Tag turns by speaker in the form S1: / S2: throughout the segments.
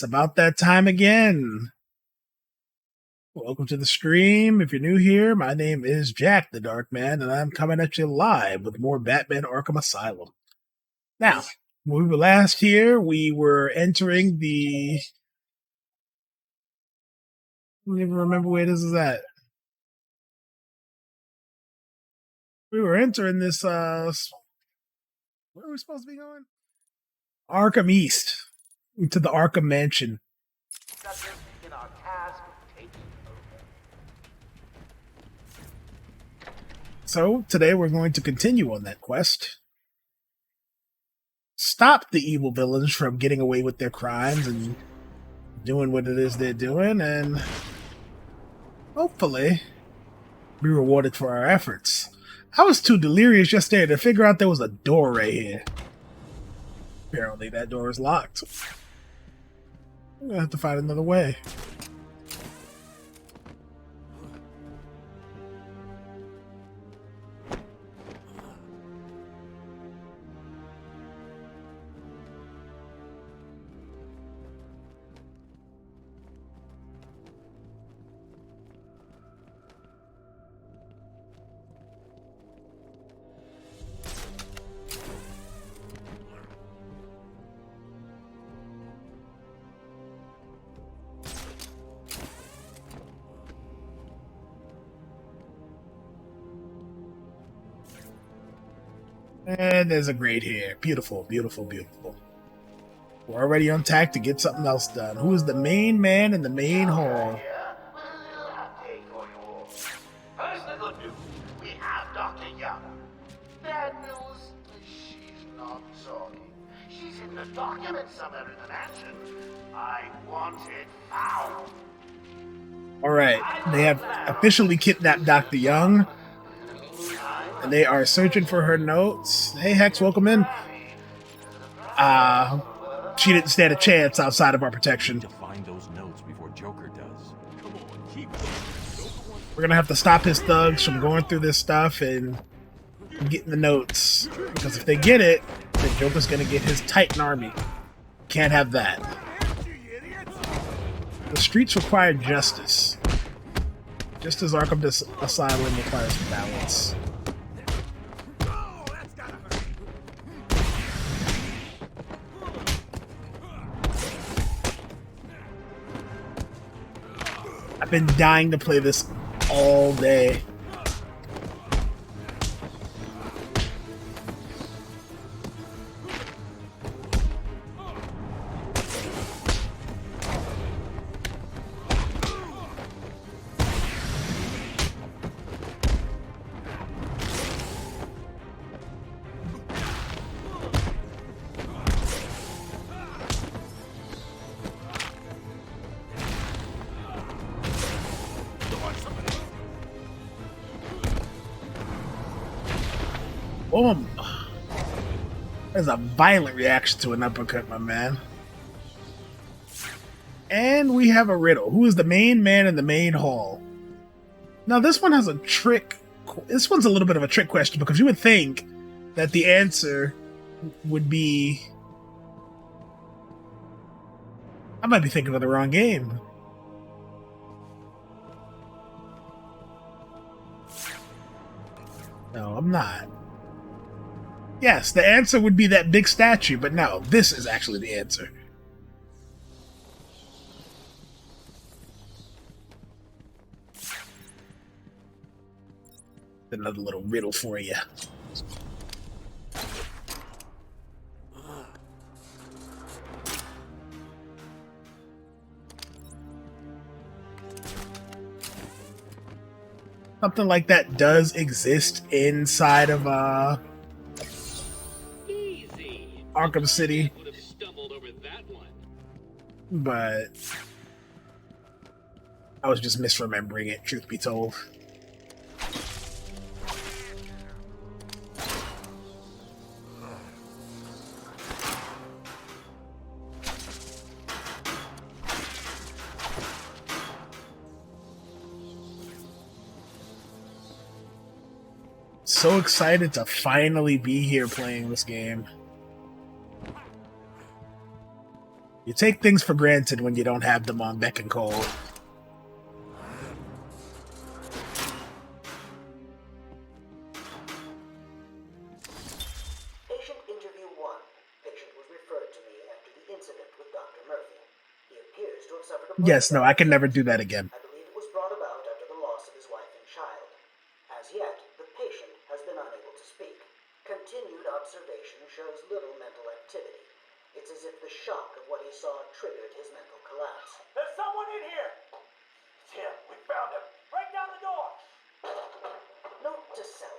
S1: about that time again. Welcome to the stream. If you're new here, my name is Jack the Darkman, and I'm coming at you live with more Batman Arkham Asylum. Now, when we were last here, we were entering the... I don't even remember where this is at. We were entering this, where are we supposed to be going? Arkham East, into the Arkham Mansion. So, today we're going to continue on that quest. Stop the evil villains from getting away with their crimes and doing what it is they're doing, and hopefully be rewarded for our efforts. I was too delirious yesterday to figure out there was a door right here. Apparently that door is locked. I'm gonna have to find another way. And there's a grate here. Beautiful, beautiful, beautiful. We're already on tack to get something else done. Who is the main man in the main hall?
S2: First little news, we have Dr. Young. Bad news, she's not talking. She's in the document somewhere in the mansion. I want it found.
S1: Alright, they have officially kidnapped Dr. Young. And they are searching for her notes. Hey, Hex, welcome in. She didn't stand a chance outside of our protection.
S3: To find those notes before Joker does. Come on, keep
S1: We're gonna have to stop his thugs from going through this stuff and getting the notes. Because if they get it, then Joker's gonna get his Titan army. Can't have that. The streets require justice. Just as Arkham Asylum requires balance. I've been dying to play this all day. Boom! There's a violent reaction to an uppercut, my man. And we have a riddle. Who is the main man in the main hall? Now, this one has a trick. This one's a little bit of a trick question because you would think that the answer would be... I might be thinking of the wrong game. No, I'm not. Yes, the answer would be that big statue, but no, this is actually the answer. Another little riddle for you. Something like that does exist inside of Arkham City, but I was just misremembering it, truth be told. So excited to finally be here playing this game. You take things for granted when you don't have them on beck and call.
S4: Patient interview 1. Patient was referred to me after the incident with Dr. Murphy. He appears to have suffered a
S1: Yes, no, I can never do
S4: brain
S1: that again.
S4: I believe it was brought about after the loss of his wife and child. As yet, the patient has been unable to speak. Continued observation shows little mental activity. It's as if the shock of what he saw triggered his mental collapse.
S2: There's someone in here! It's him. We found him. Break down the door!
S4: Note to self.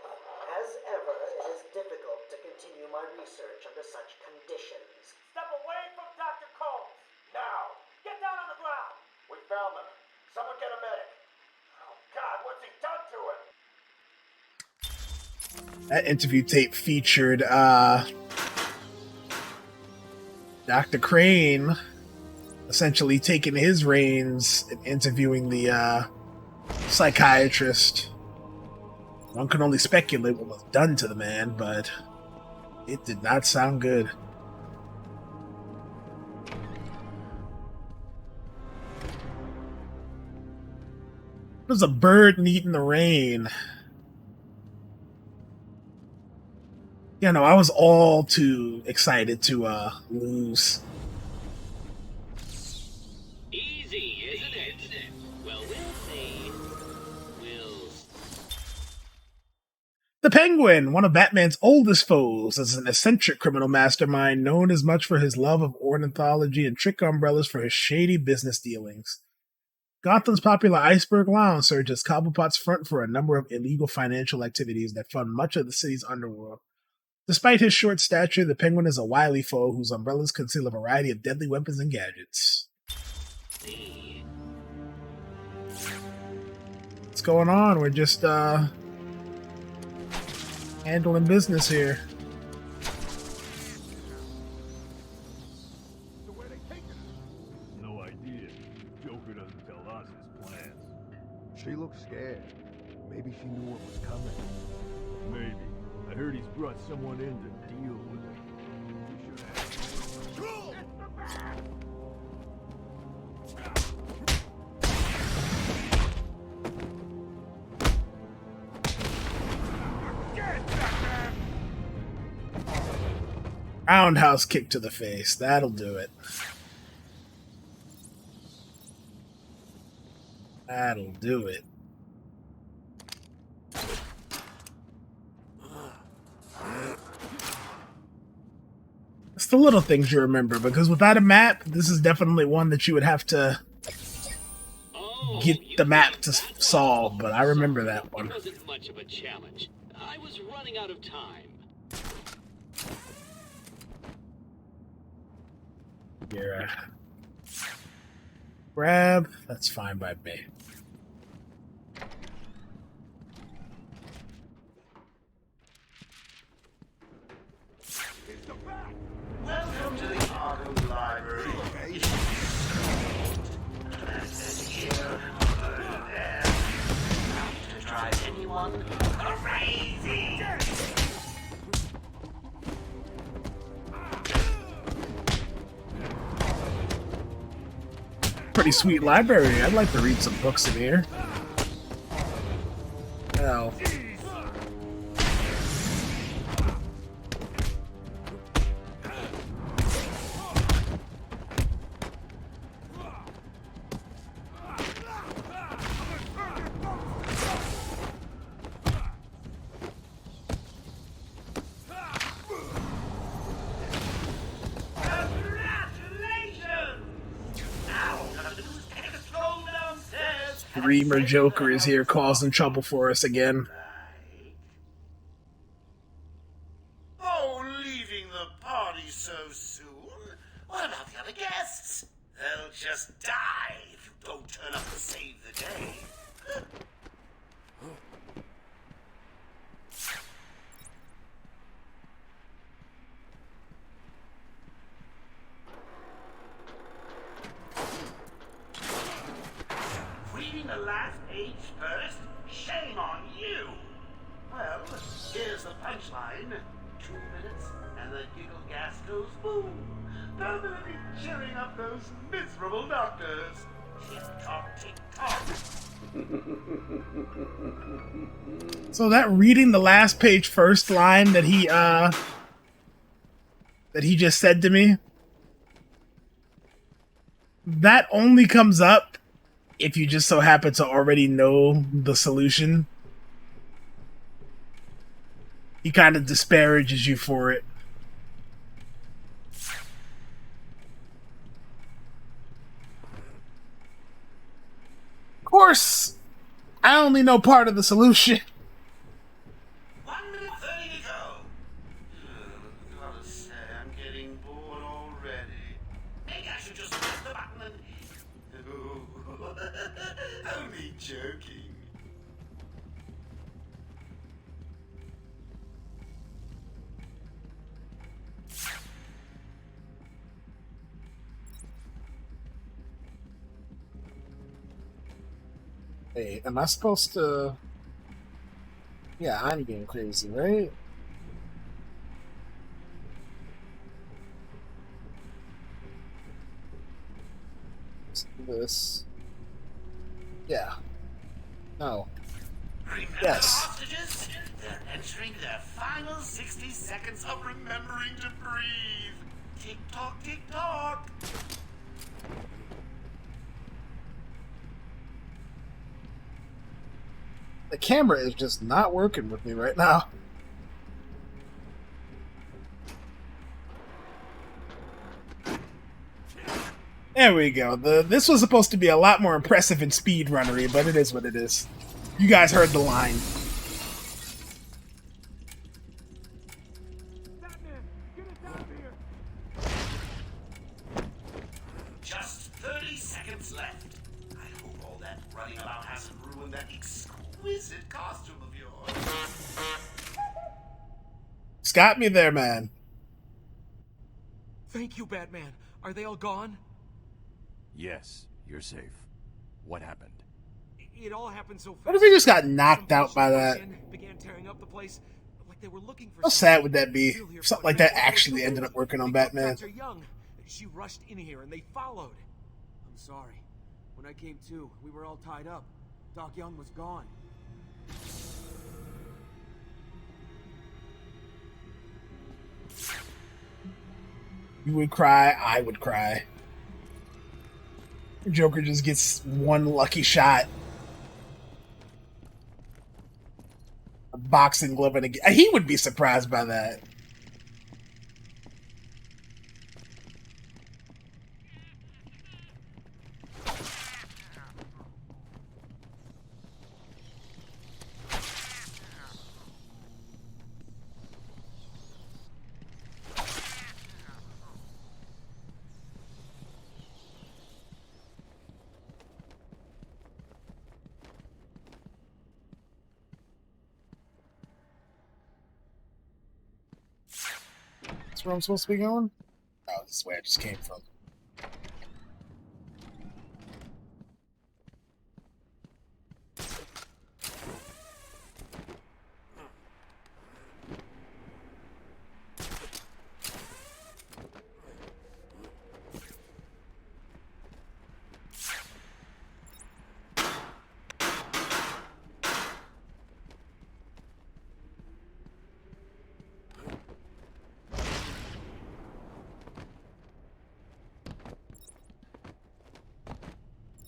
S4: As ever, it is difficult to continue my research under such conditions.
S2: Step away from Dr. Combs! Now! Get down on the ground! We found him. Someone get a medic. Oh, God, what's he done to him?
S1: That interview tape featured Dr. Crane essentially taking his reins and interviewing the psychiatrist. One can only speculate what was done to the man, but it did not sound good. There's a bird eating the rain. You know, I was all too excited to lose.
S5: Easy, isn't it? Well, we'll see.
S1: The Penguin, one of Batman's oldest foes, is an eccentric criminal mastermind known as much for his love of ornithology and trick umbrellas for his shady business dealings. Gotham's popular Iceberg Lounge serves as Cobblepot's front for a number of illegal financial activities that fund much of the city's underworld. Despite his short stature, the Penguin is a wily foe whose umbrellas conceal a variety of deadly weapons and gadgets. What's going on? We're just handling business here.
S3: So where they taking us? No idea. Joker doesn't tell us his plans.
S6: She looked scared. Maybe she knew what was coming.
S3: Maybe. I heard he's brought someone in to deal with it. We should
S1: Roundhouse kick to the face. That'll do it. That'll do it. It's the little things you remember, because without a map, this is definitely one that you would have to get the map to solve, but I remember that one.
S5: It wasn't much of a challenge. I was running out of time.
S1: Here, grab. That's fine by me.
S2: Welcome to the Arkham Library. Here, there. To drive anyone crazy.
S1: Pretty sweet library. I'd like to read some books in here. Hell. Reamer Joker is here causing trouble for us again.
S2: Oh, leaving the party so soon? What about the other guests? They'll just die if you don't turn up to save the day. Reading the last page first? Shame on you! Well, here's the punchline. 2 minutes, and the giggle gas goes boom, permanently cheering up those miserable doctors. Tick-tock, tick-tock.
S1: So that reading the last page first line that he just said to me, that only comes up if you just so happen to already know the solution. He kind of disparages you for it. Of course, I only know part of the solution.
S2: 1 minute 30 to go. Gotta say, I'm getting bored already. Maybe I should just press the button and... Only joking.
S1: Hey, am I supposed to... Yeah, I'm being crazy, right? Let's do this. Yeah. No.
S2: Remember
S1: Yes.
S2: the hostages? They're entering their final 60 seconds of remembering to breathe. Tick-tock, tick-tock.
S1: The camera is just not working with me right now. There we go. This was supposed to be a lot more impressive and speedrunnery, but it is what it is. You guys heard the line.
S2: Just 30 seconds left. I hope all that running about hasn't ruined that exquisite costume of yours.
S1: It's got me there, man.
S7: Thank you, Batman. Are they all gone?
S3: Yes, you're safe. What happened?
S7: It all happened so fast.
S1: What if he just got knocked out by that?
S7: Began tearing up the place like they were looking for
S1: How sad would that be? If something like that actually ended up working on Batman.
S7: Dr. Young. She rushed in here and they followed. I'm sorry. When I came to, we were all tied up. Doc Young was gone.
S1: You would cry, I would cry. Joker just gets one lucky shot. A boxing glove and a... He would be surprised by that. That's where I'm supposed to be going? Oh, this is where I just came from.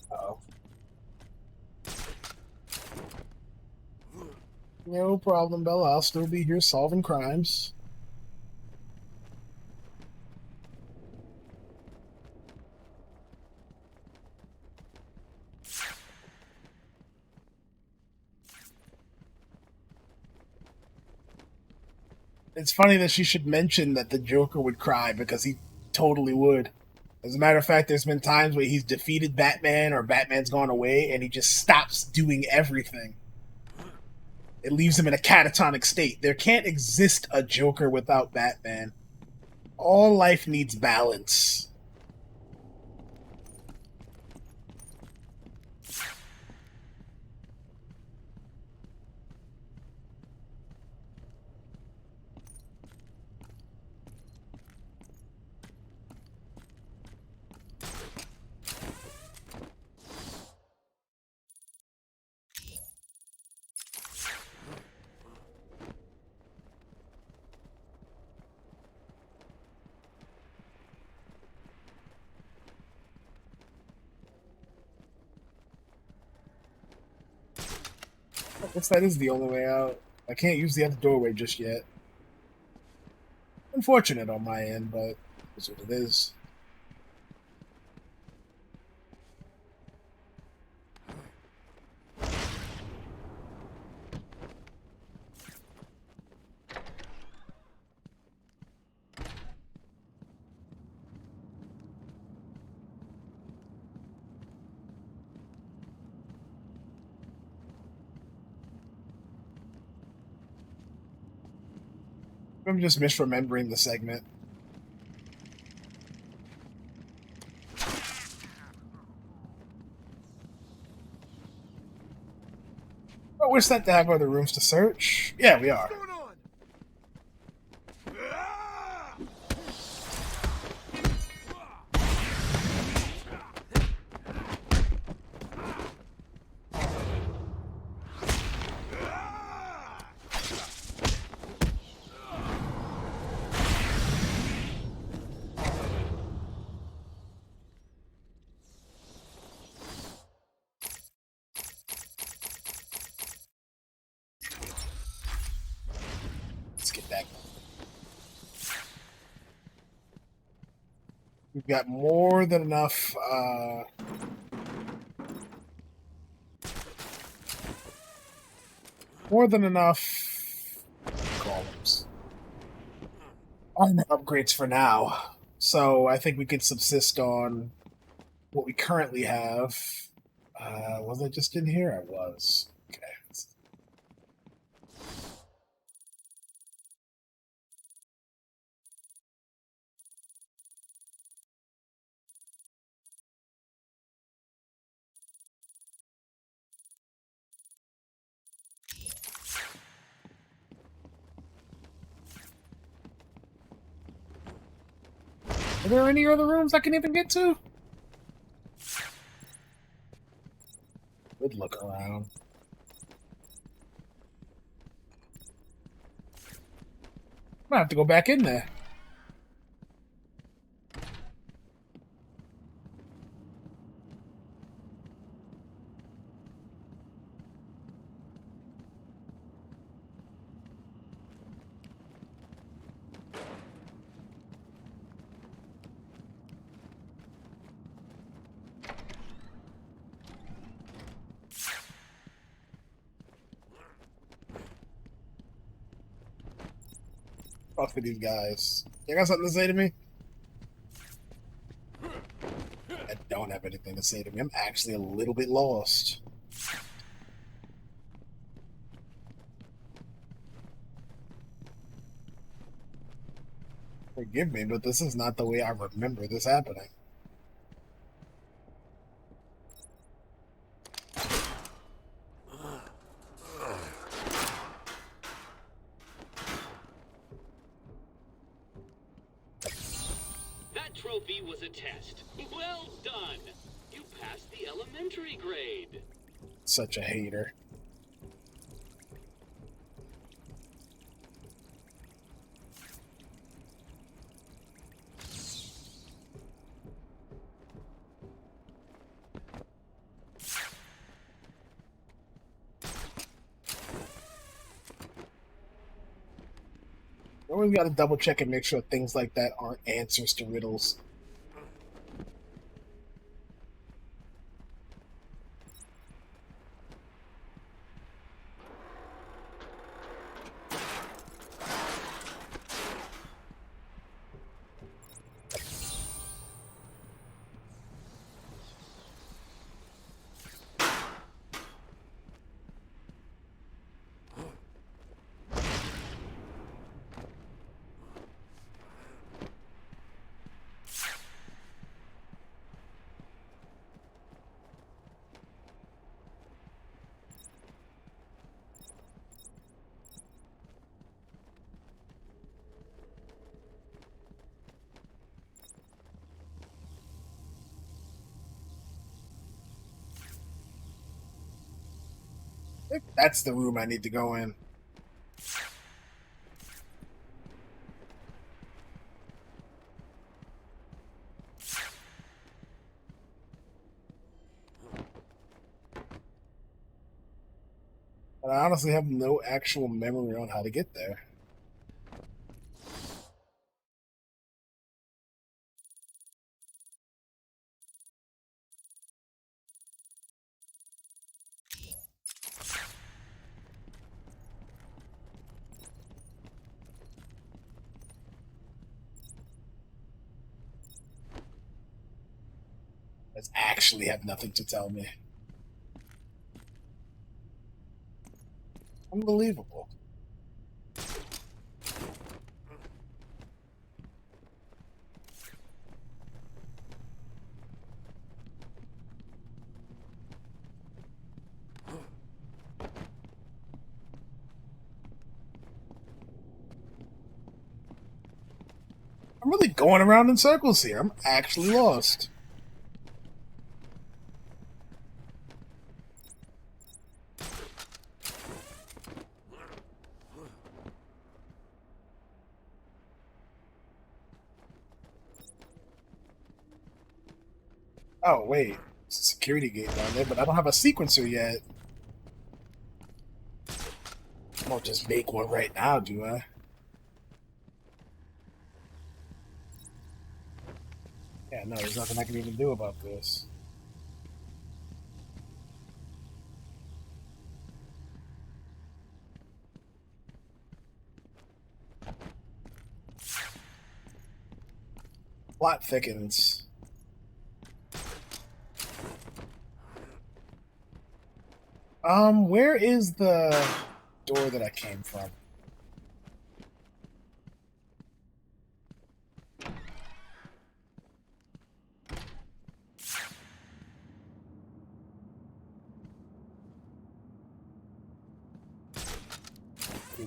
S1: Uh-oh. No problem, Bella. I'll still be here solving crimes. It's funny that she should mention that the Joker would cry, because he totally would. As a matter of fact, there's been times where he's defeated Batman or Batman's gone away and he just stops doing everything. It leaves him in a catatonic state. There can't exist a Joker without Batman. All life needs balance. I guess that is the only way out. I can't use the other doorway just yet. Unfortunate on my end, but it's what it is. I'm just misremembering the segment. Oh, we're set to have other rooms to search. Yeah, we are.
S7: What's going on? Ah!
S1: Let's get back. We've got more than enough. More than enough columns. Armor upgrades for now. So I think we can subsist on what we currently have. Was I just in here? I was. Okay. Are there any other rooms I can even get to? Good look around. I'm gonna have to go back in there. Fuck for these guys. You got something to say to me? I don't have anything to say to me. I'm actually a little bit lost. Forgive me, but this is not the way I remember this happening.
S5: That trophy was a test. Well done. You passed the elementary grade.
S1: Such a hater. Always got to double check and make sure things like that aren't answers to riddles. I think that's the room I need to go in. But I honestly have no actual memory on how to get there. That's actually have nothing to tell me. Unbelievable. I'm really going around in circles here. I'm actually lost. Oh, wait. There's a security gate down there, but I don't have a sequencer yet. I don't just make one right now, do I? Yeah, no, there's nothing I can even do about this. Plot thickens. Where is the door that I came from?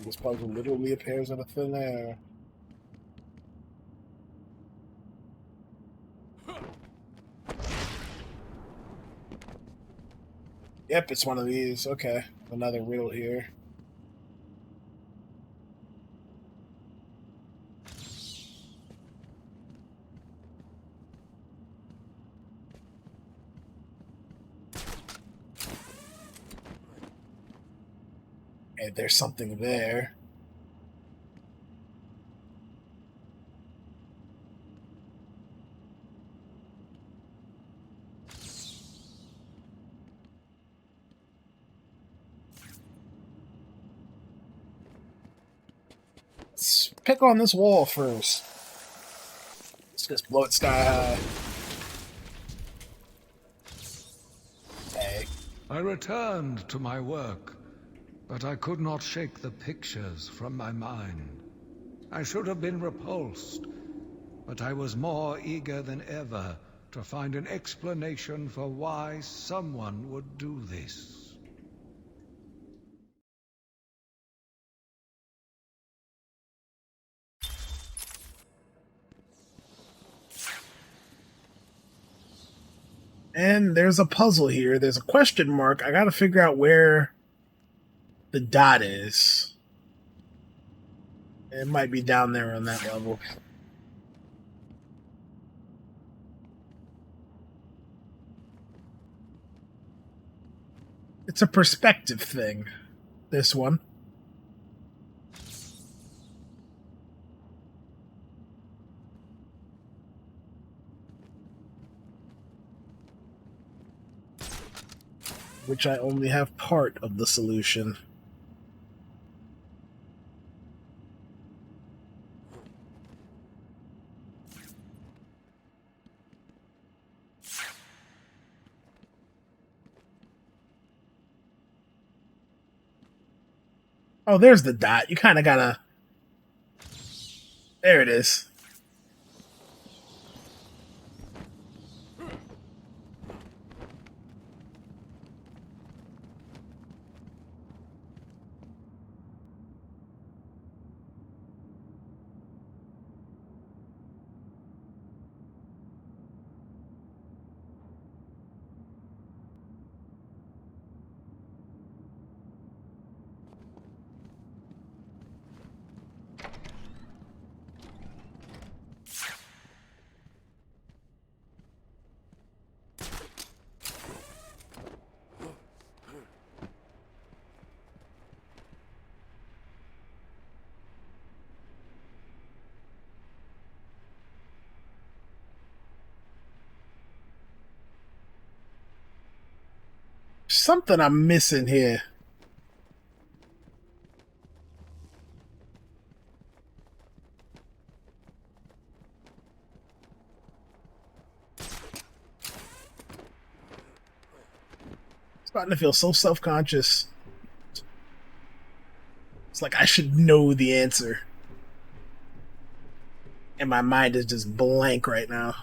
S1: This puzzle literally appears out of thin air. Yep, it's one of these. Okay, another riddle here. And there's something there. Let's pick on this wall first. Let's just blow it sky high. Hey.
S8: I returned to my work, but I could not shake the pictures from my mind. I should have been repulsed, but I was more eager than ever to find an explanation for why someone would do this.
S1: And there's a puzzle here. There's a question mark. I gotta figure out where the dot is. It might be down there on that level. It's a perspective thing, this one. Which I only have part of the solution. Oh, there's the dot. You kind of gotta... There it is. something I'm missing here. Starting to feel so self-conscious. It's like I should know the answer. And my mind is just blank right now.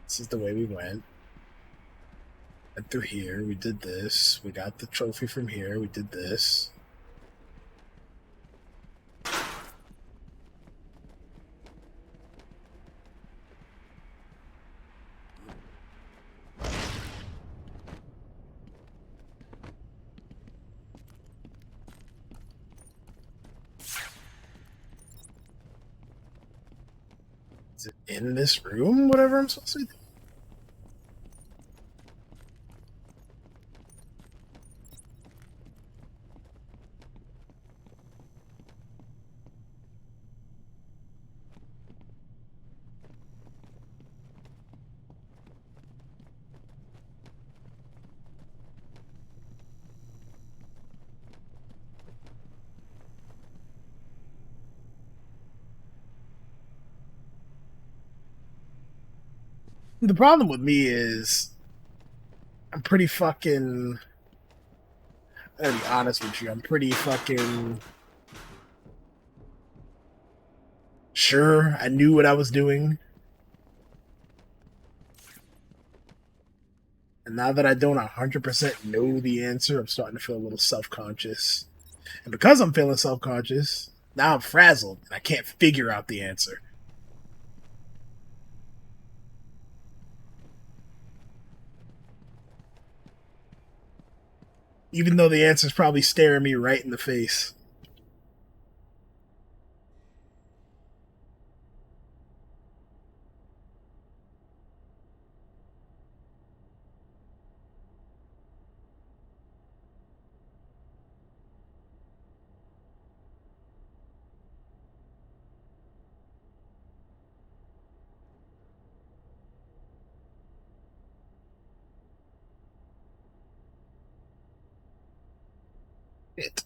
S1: This is the way we went. Went through here, we did this. We got the trophy from here, we did this. Is it in this room, whatever I'm supposed to do? The problem with me is I'm pretty fucking... I'm gonna be honest with you, I'm pretty fucking sure I knew what I was doing. And now that I don't 100% know the answer, I'm starting to feel a little self-conscious. And because I'm feeling self-conscious, now I'm frazzled and I can't figure out the answer. Even though the answer's probably staring me right in the face. It.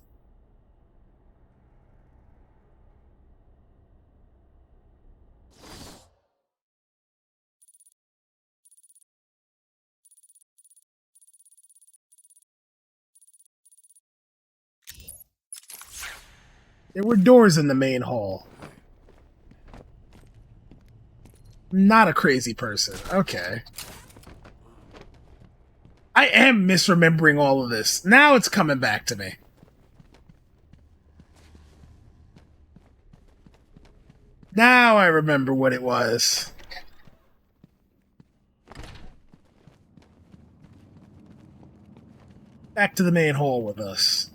S1: There were doors in the main hall. Not a crazy person. Okay. I am misremembering all of this. Now it's coming back to me. Now I remember what it was. Back to the main hall with us.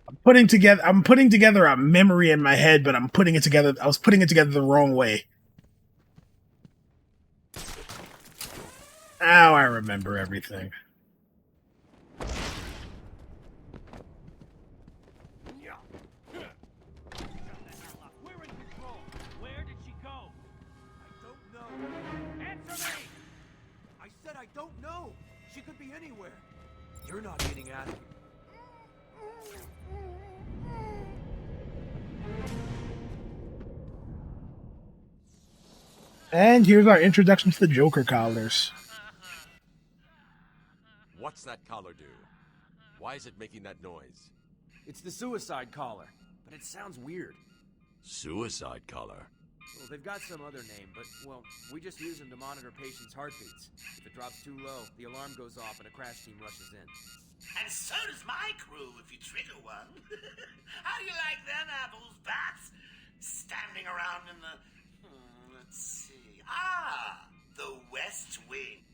S1: I'm putting together a memory in my head, but I was putting it together the wrong way. Now I remember everything.
S7: We're in control. Where did she go? I don't know. Answer me! I said I don't know. She could be anywhere. You're not getting out of here.
S1: And here's our introduction to the Joker collars.
S9: What's that collar do? Why is it making that noise?
S7: It's the suicide collar, but it sounds weird.
S9: Suicide collar?
S7: Well, they've got some other name, but, well, we just use them to monitor patients' heartbeats. If it drops too low, the alarm goes off and a crash team rushes in.
S2: And so does my crew if you trigger one. How do you like them apples, bats? Standing around in the... let's see... The West Wing.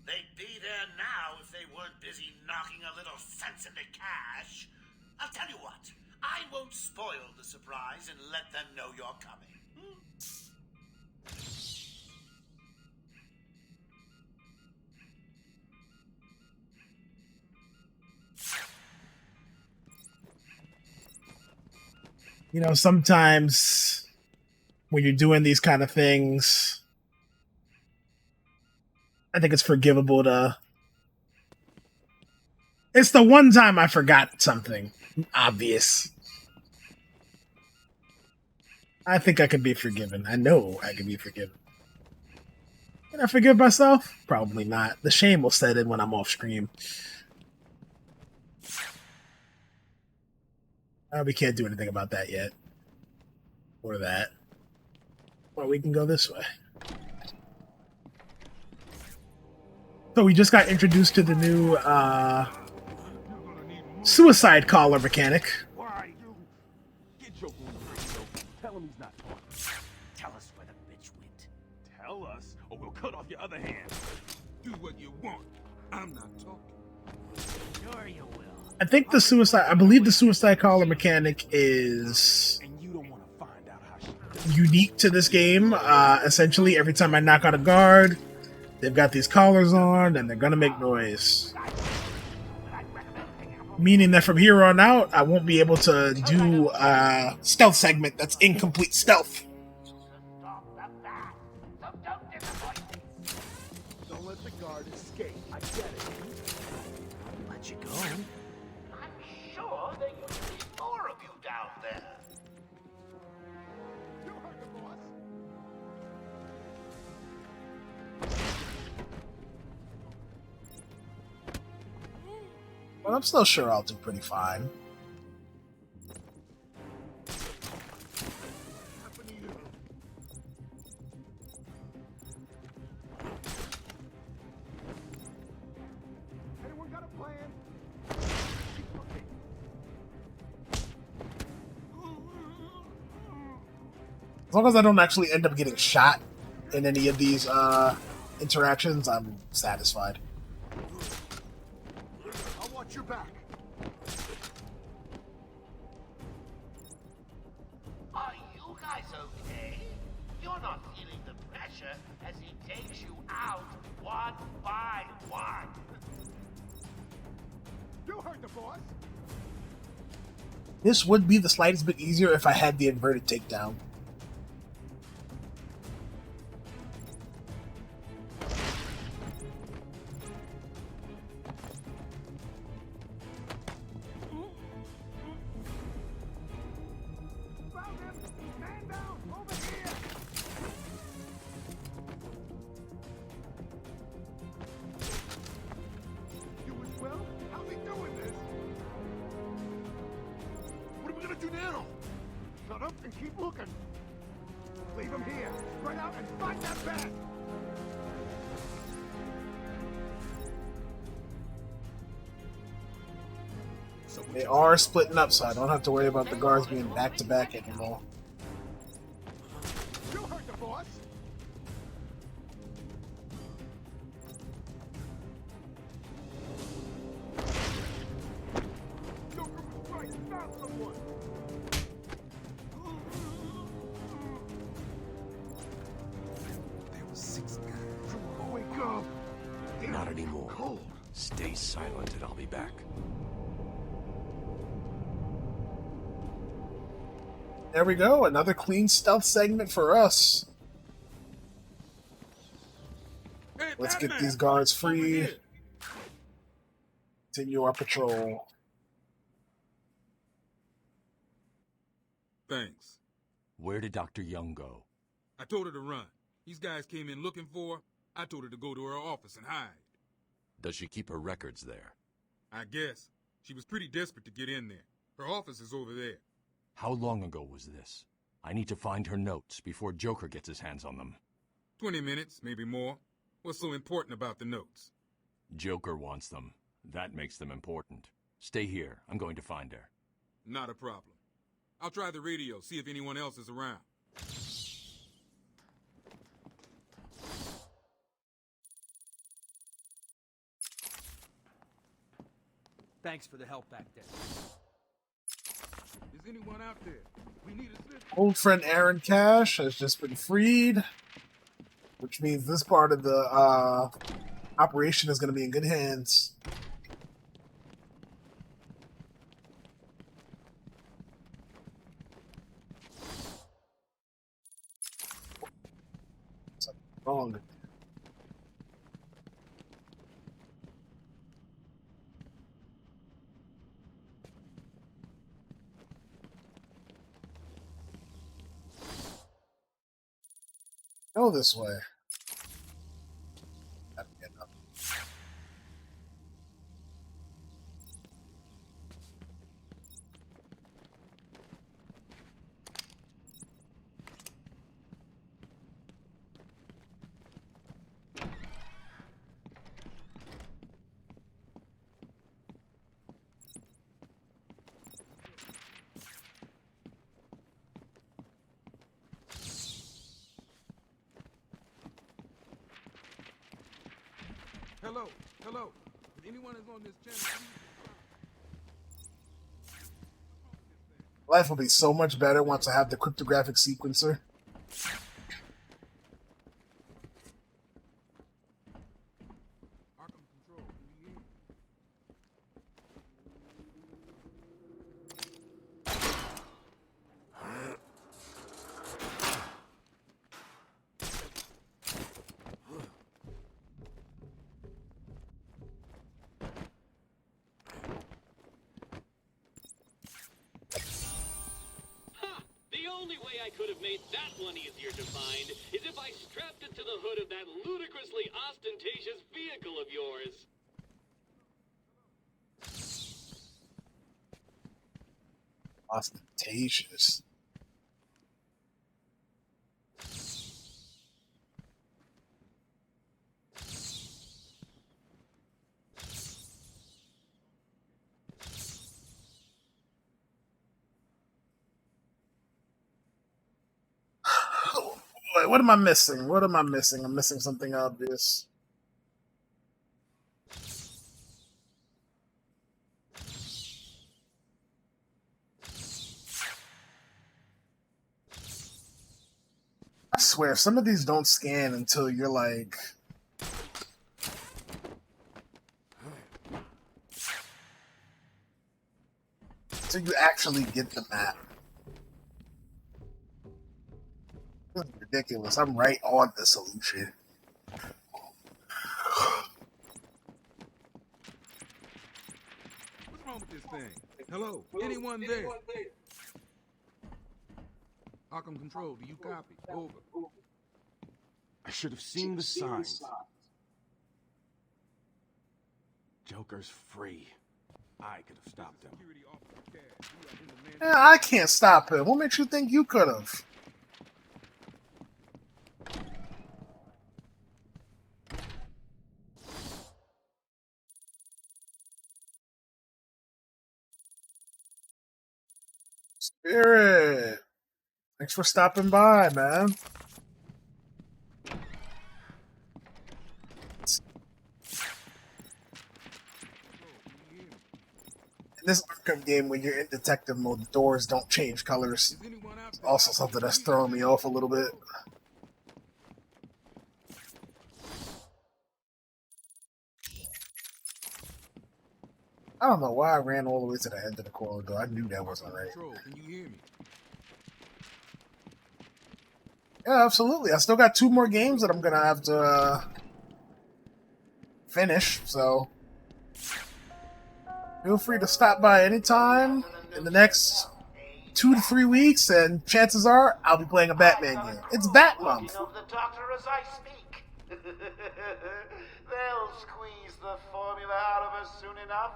S2: They'd be there now if they weren't busy knocking a little sense into cash. I'll tell you what, I won't spoil the surprise and let them know you're coming.
S1: You know, sometimes when you're doing these kind of things, I think it's forgivable to. It's the one time I forgot something obvious. I think I could be forgiven. I know I can be forgiven. Can I forgive myself? Probably not. The shame will set in when I'm off screen. We can't do anything about that yet. Or that. Well, we can go this way. So we just got introduced to the new suicide collar mechanic.
S3: Why, you? Get Joker on the radio. Tell him he's not talking.
S7: Tell us where the bitch went.
S3: Tell us, or we'll cut off your other hand. Do what you want. I'm not talking.
S7: Sure you will.
S1: I think I believe the suicide collar mechanic is
S3: And you don't want to find out how she...
S1: unique to this game. Essentially, every time I knock out a guard, they've got these collars on, and they're gonna make noise. Meaning that from here on out, I won't be able to do a stealth segment that's incomplete stealth.
S6: Don't let the guard escape. I get it.
S7: Let you go.
S2: I'm sure there used to be more of you down there.
S6: You heard the boss.
S1: But I'm still sure I'll do pretty fine.
S6: Anyone got a plan?
S1: As long as I don't actually end up getting shot in any of these interactions, I'm satisfied.
S6: I'll watch your back.
S2: Are you guys okay? You're not feeling the pressure as he takes you out one by one.
S6: You heard the boss.
S1: This would be the slightest bit easier if I had the inverted takedown.
S6: Found him. Man down. Over here. You as well? How's he doing this?
S3: What are we gonna do now?
S6: Shut up and keep looking. Leave him here. Spread out and fight that bat.
S1: They are splitting up, so I don't have to worry about the guards being back to back anymore.
S6: You heard the boss. Joker was right. Found someone.
S9: There were 6 guys.
S6: Wake up.
S9: Not anymore.
S6: Cold.
S9: Stay silent and I'll be back.
S1: There we go, another clean stealth segment for us.
S3: Hey,
S1: Let's get
S3: Batman!
S1: these guards
S3: Over
S1: free.
S3: here!
S1: Continue our patrol.
S10: Thanks.
S9: Where did Dr. Young go?
S10: I told her to run. These guys came in looking for her. I told her to go to her office and hide.
S9: Does she keep her records there?
S10: I guess. She was pretty desperate to get in there. Her office is over there.
S9: How long ago was this? I need to find her notes before Joker gets his hands on them.
S10: 20 minutes, maybe more. What's so important about the notes?
S9: Joker wants them. That makes them important. Stay here. I'm going to find her.
S10: Not a problem. I'll try the radio, see if anyone else is around.
S7: Thanks for the help back there.
S10: Is anyone out there? We need assistance.
S1: Old friend Aaron Cash has just been freed, which means this part of the operation is going to be in good hands. Something wrong. Go this way.
S10: Hello, hello. If anyone is on this channel,
S1: Life will be so much better once I have the cryptographic sequencer.
S10: Arkham Control, can you hear me?
S5: Ha! The only way I could have made that one easier to find is if I strapped it to the hood of that ludicrously ostentatious vehicle of yours.
S1: Ostentatious. Wait, what am I missing? What am I missing? I'm missing something obvious. I swear, some of these don't scan until you're like... So you actually get the map. This is ridiculous. I'm right on the solution.
S10: What's wrong with this thing? Hello, anyone there? Arkham Control, do you copy? Over.
S11: I should have seen the signs. Joker's free. I could have stopped him.
S10: Security officer Cash, you are in the man-
S1: Yeah, I can't stop him. What makes you think you could have? Spirit, thanks for stopping by, man. In this Arkham game, when you're in detective mode, the doors don't change colors.
S10: Is anyone out
S1: It's
S10: there?
S1: also something that's throwing me off a little bit. I don't know why I ran all the way to the end of the corridor. I knew that wasn't right.
S10: Control, can you hear me?
S1: Yeah, absolutely. I still got 2 more games that I'm gonna have to finish, so feel free to stop by anytime in the next 2 to 3 weeks, and chances are I'll be playing a Batman game. It's Bat Month.
S2: Of the doctor as I speak. They'll squeeze the formula out of us soon enough.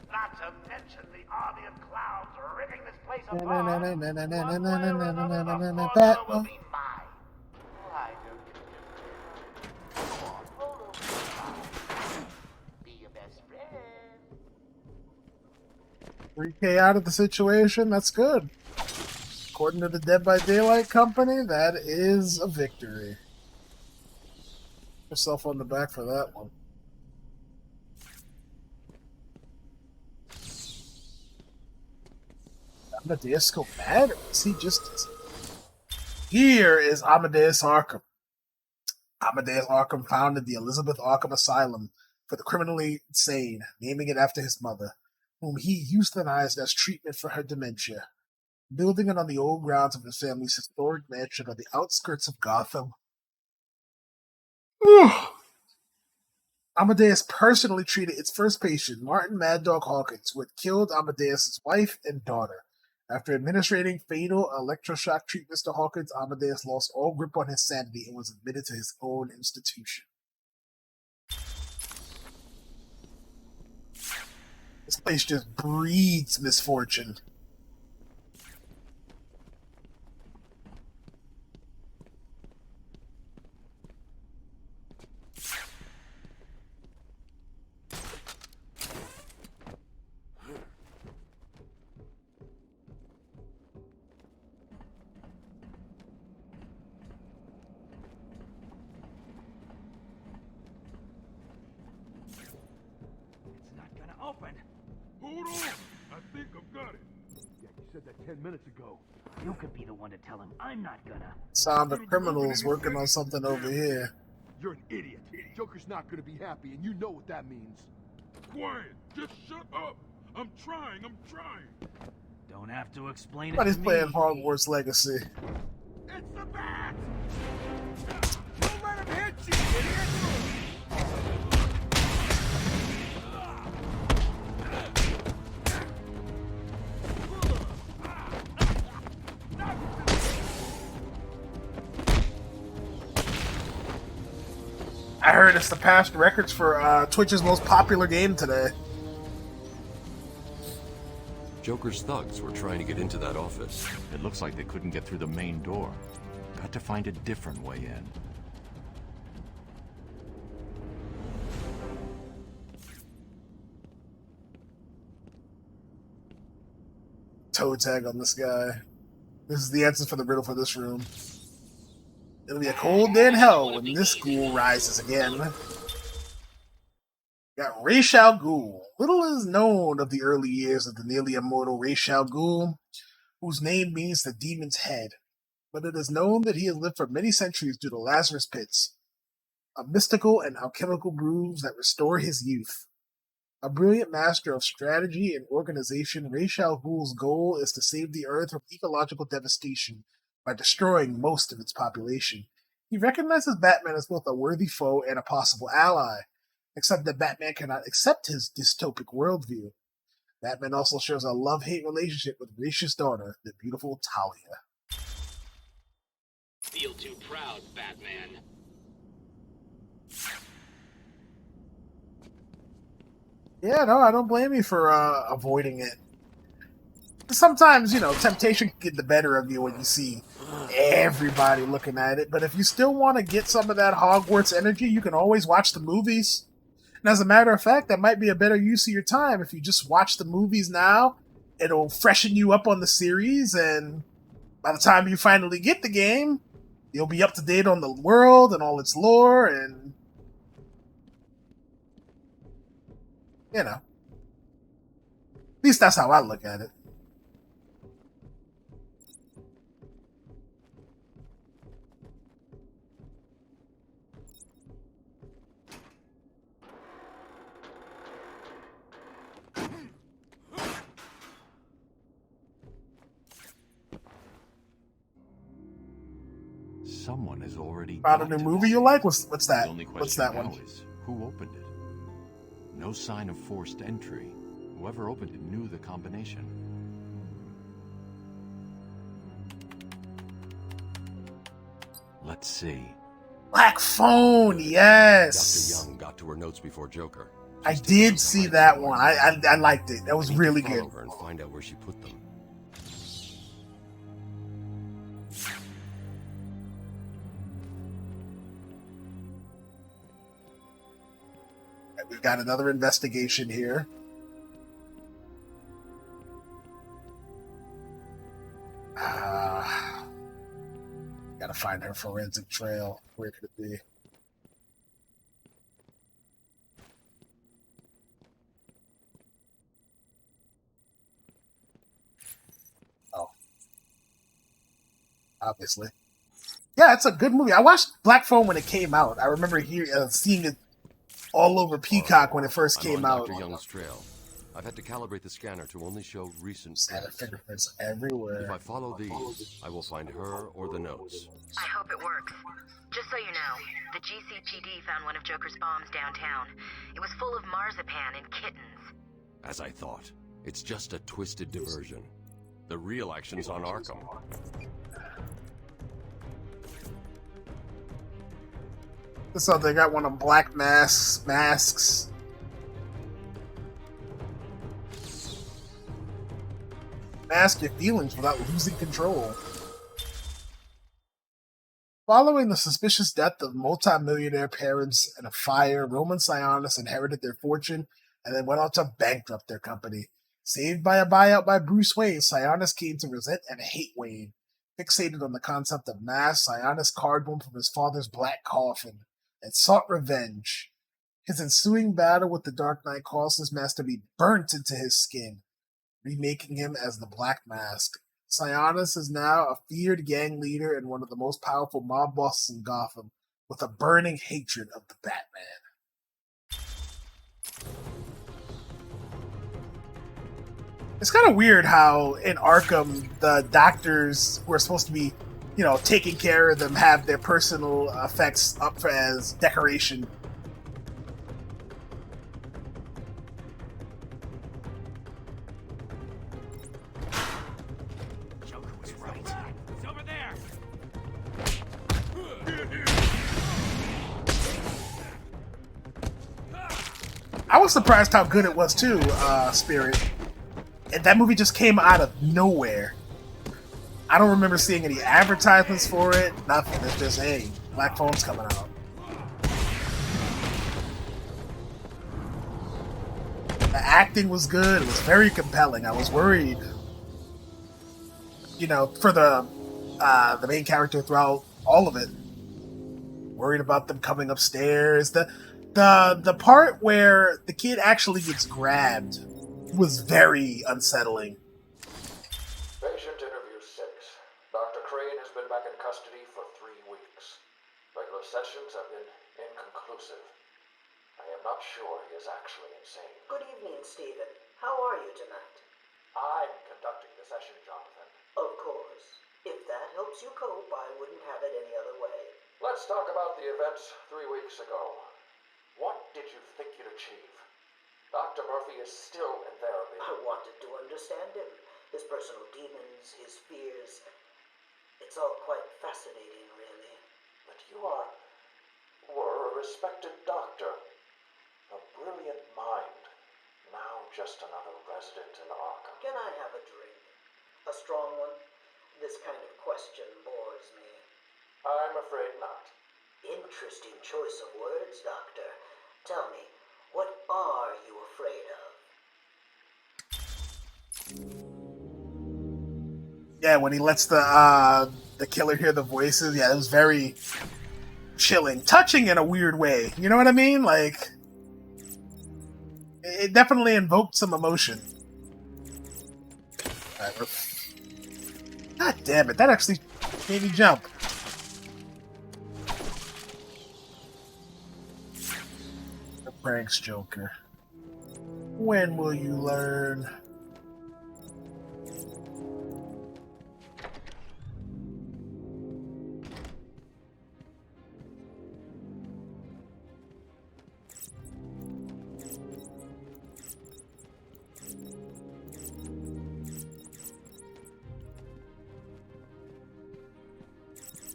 S2: Not to mention the army of clowns ripping this place apart. One way or another, the formula will be mine. Why don't you just come on, roll over the side. Be your best friend.
S1: 3K out of the situation, that's good. According to the Dead by Daylight company, that is a victory. Yourself on the back for that one. Amadeus go mad, or is he just as... Here is Amadeus Arkham. Amadeus Arkham founded the Elizabeth Arkham Asylum for the criminally insane, naming it after his mother, whom he euthanized as treatment for her dementia. Building it on the old grounds of his family's historic mansion on the outskirts of Gotham. Amadeus personally treated its first patient, Martin Mad Dog Hawkins, who had killed Amadeus's wife and daughter. After administering fatal electroshock treatments to Hawkins, Amadeus lost all grip on his sanity and was admitted to his own institution. This place just breeds misfortune.
S7: Open.
S10: Hold on! I think I've got it.
S11: Yeah, you said that 10 minutes ago.
S7: You could be the one to tell him. I'm not gonna.
S1: Sound of criminals working on something over here.
S11: You're an idiot. Joker's not gonna be happy, and you know what that means.
S10: Quiet! Just shut up! I'm trying!
S7: Don't have to explain it
S1: Somebody's
S7: to me.
S1: playing Hogwarts Legacy.
S11: It's the bat! Don't let him hit you, idiot!
S1: I heard it's the past records for Twitch's most popular game today.
S9: Joker's thugs were trying to get into that office. It looks like they couldn't get through the main door. Got to find a different way in.
S1: Toe tag on this guy. This is the answer for the riddle for this room. It'll be a cold day in hell when this ghoul rises again. Got Ra's al Ghul. Little is known of the early years of the nearly immortal Ra's al Ghul, whose name means the demon's head. But it is known that he has lived for many centuries due to Lazarus Pits, a mystical and alchemical brews that restore his youth. A brilliant master of strategy and organization, Ra's al Ghul's goal is to save the Earth from ecological devastation by destroying most of its population. He recognizes Batman as both a worthy foe and a possible ally, except that Batman cannot accept his dystopic worldview. Batman also shares a love-hate relationship with Ra's daughter, the beautiful Talia.
S5: Feel too proud, Batman.
S1: Yeah, no, I don't blame you for avoiding it. Sometimes, temptation can get the better of you when you see everybody looking at it. But if you still want to get some of that Hogwarts energy, you can always watch the movies. And as a matter of fact, that might be a better use of your time. If you just watch the movies now, it'll freshen you up on the series. And by the time you finally get the game, you'll be up to date on the world and all its lore. And, at least that's how I look at it.
S9: Someone has already
S1: Found a new movie you like? What's that?
S9: The only question
S1: What's that
S9: now
S1: one?
S9: is, who opened it? No sign of forced entry. Whoever opened it knew the combination. Let's see.
S1: Black Phone, yes.
S9: Dr. Young got to her notes before Joker.
S1: I did see that one. I liked it. That was really good.
S9: Follow her and find out where she put them.
S1: We've got another investigation here. Gotta find her forensic trail. Where could it be? obviously. Yeah, it's a good movie. I watched Black Phone when it came out. I remember seeing it all over Peacock when it first came
S9: I'm on
S1: out.
S9: Dr. Young's trail. I've had to calibrate the scanner to only show recent
S1: Santa
S9: prints.
S1: fingerprints everywhere.
S9: If I follow these, I will find her or the notes.
S12: I hope it works. Just so you know, the GCPD found one of Joker's bombs downtown. It was full of marzipan and kittens.
S9: As I thought, it's just a twisted diversion. The real action's on Arkham.
S1: So they got one of Black masks. Mask your feelings without losing control. Following the suspicious death of multi-millionaire parents in a fire, Roman Sionis inherited their fortune and then went on to bankrupt their company. Saved by a buyout by Bruce Wayne, Sionis came to resent and hate Wayne. Fixated on the concept of masks, Sionis carved one from his father's black coffin and sought revenge. His ensuing battle with the Dark Knight caused his mask to be burnt into his skin, remaking him as the Black Mask. Sionis is now a feared gang leader and one of the most powerful mob bosses in Gotham, with a burning hatred of the Batman. It's kind of weird how in Arkham, the doctors who are supposed to be, taking care of them have their personal effects up as decoration.
S7: Joker was right. It's over there.
S1: I was surprised how good it was too, Spirit. And that movie just came out of nowhere. I don't remember seeing any advertisements for it. Nothing. It's just, hey, Black Phone's coming out. The acting was good. It was very compelling. I was worried, for the main character throughout all of it. Worried about them coming upstairs. The part where the kid actually gets grabbed was very unsettling.
S13: Patient interview 6. Dr. Crane has been back in custody for 3 weeks. Regular sessions have been inconclusive. I am not sure he is actually insane.
S4: Good evening, Stephen. How are you tonight?
S13: I'm conducting the session, Jonathan.
S4: Of course. If that helps you cope, I wouldn't have it any other way.
S13: Let's talk about the events 3 weeks ago. What did you think you'd achieve? Dr. Murphy is still in therapy.
S4: I wanted to understand him. His personal demons, his fears. It's all quite fascinating, really.
S13: But you were a respected doctor. A brilliant mind. Now just another resident in Arkham.
S4: Can I have a drink? A strong one? This kind of question bores me.
S13: I'm afraid not.
S4: Interesting choice of words, Doctor. Tell me, what are you afraid of?
S1: Yeah, when he lets the killer hear the voices, yeah, it was very chilling. Touching in a weird way. You know what I mean? Like, it definitely invoked some emotion. God damn it, that actually made me jump. The pranks, Joker. When will you learn?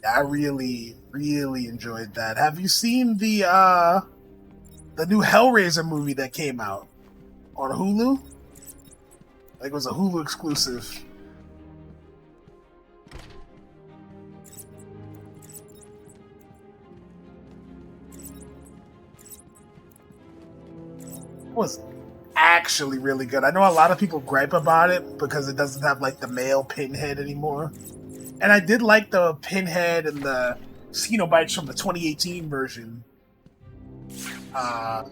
S1: I really, really enjoyed that. Have you seen the new Hellraiser movie that came out on Hulu? Like, it was a Hulu exclusive. It was actually really good. I know a lot of people gripe about it because it doesn't have like the male Pinhead anymore. And I did like the Pinhead and the Cenobites from the 2018 version. But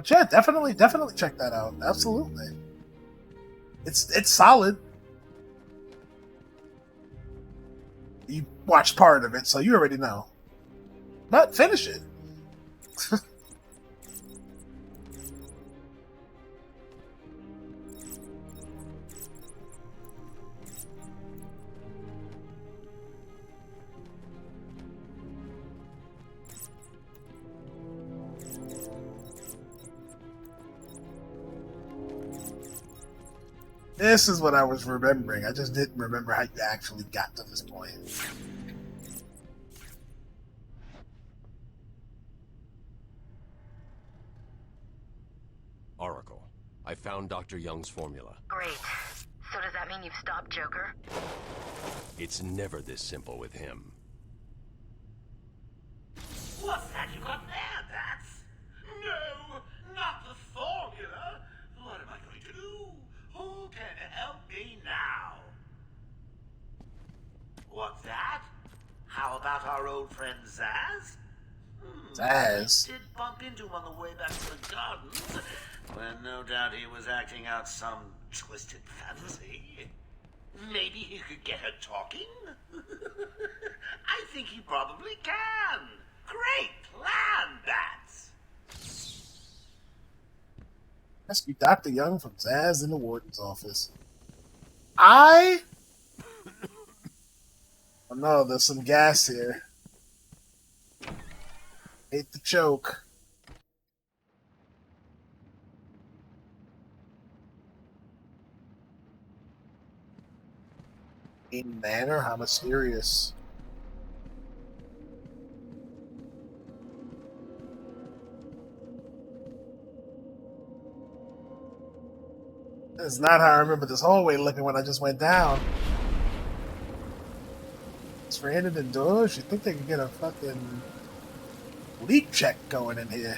S1: yeah, definitely check that out. Absolutely. It's solid. watched part of it, so you already know. But finish it. This is what I was remembering. I just didn't remember how you actually got to this point.
S9: Oracle, I found Dr. Young's formula.
S12: Great. So does that mean you've stopped Joker?
S9: It's never this simple with him.
S2: What's that you got there, Bats? No, not the formula. What am I going to do? Who can help me now? What's that? How about our old friend Zaz?
S1: Zaz?
S2: I did bump into him on the way back to the gardens, when no doubt he was acting out some twisted fantasy. Maybe he could get her talking? I think he probably can. Great plan, Bats.
S1: Rescue Dr. Young from Zaz in the warden's office. Oh no, there's some gas here. Hate the choke. In manner, how mysterious. That's not how I remember this hallway looking when I just went down. It's random indoors. You think they could get a fucking leak check going in here?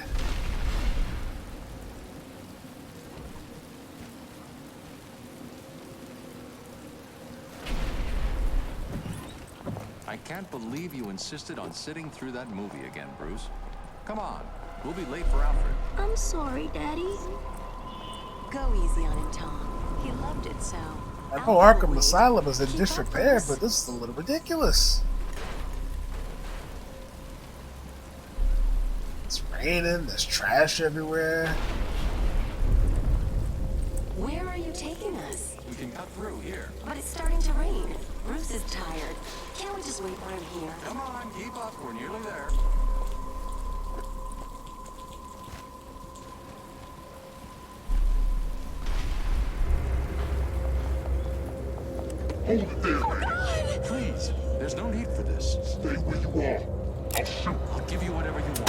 S9: I can't believe you insisted on sitting through that movie again, Bruce. Come on, we'll be late for Alfred.
S14: I'm sorry, Daddy. Go easy on him, Tom. He loved it so.
S1: I know Arkham Asylum is in disrepair, but this is a little ridiculous. It's raining, there's trash everywhere.
S14: Where are you taking us?
S9: We can cut through here.
S14: But it's starting to rain. Bruce is tired. Can't we just wait for him here?
S9: Come on, keep up. We're nearly there.
S6: Hold it there, man.
S9: Please, there's no need for this.
S6: Stay where you are. I'll shoot.
S9: I'll give you whatever you want.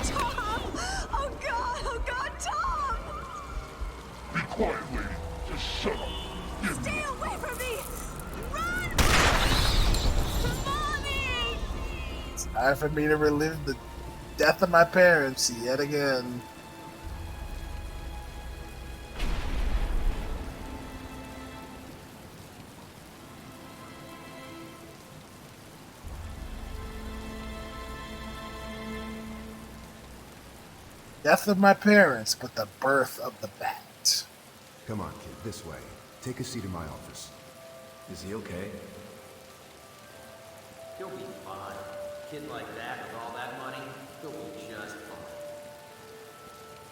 S14: Tom! Oh God, Tom!
S6: Be quiet, lady. Just shut up.
S14: Stay away from me! Run! Mommy!
S1: It's time for me to relive the death of my parents yet again. Death of my parents, but the birth of the Bat.
S15: Come on, kid, this way. Take a seat in my office.
S16: Is he okay? He'll be fine. Kid like that with all that money, he'll be just fine.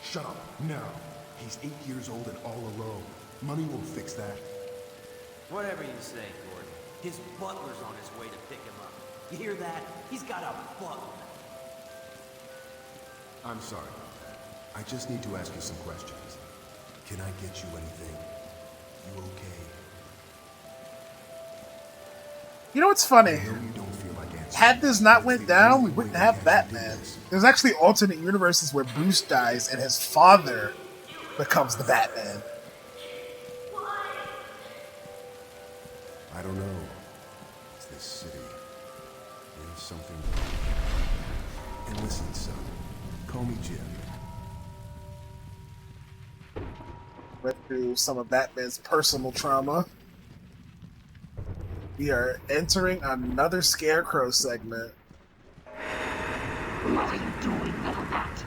S15: Shut up, now. He's 8 years old and all alone. Money won't fix that.
S16: Whatever you say, Gordon. His butler's on his way to pick him up. You hear that? He's got a butler.
S15: I'm sorry. I just need to ask you some questions. Can I get you anything? You okay?
S1: You know what's funny?
S15: I know you don't feel like answering.
S1: Had this not went down, we wouldn't have Batman. There's actually alternate universes where Bruce dies and his father becomes the Batman.
S15: I don't know. It's this city. There's something. And listen, son. Call me Jim.
S1: Went through some of Batman's personal trauma. We are entering another Scarecrow segment.
S6: What are you doing, little bat?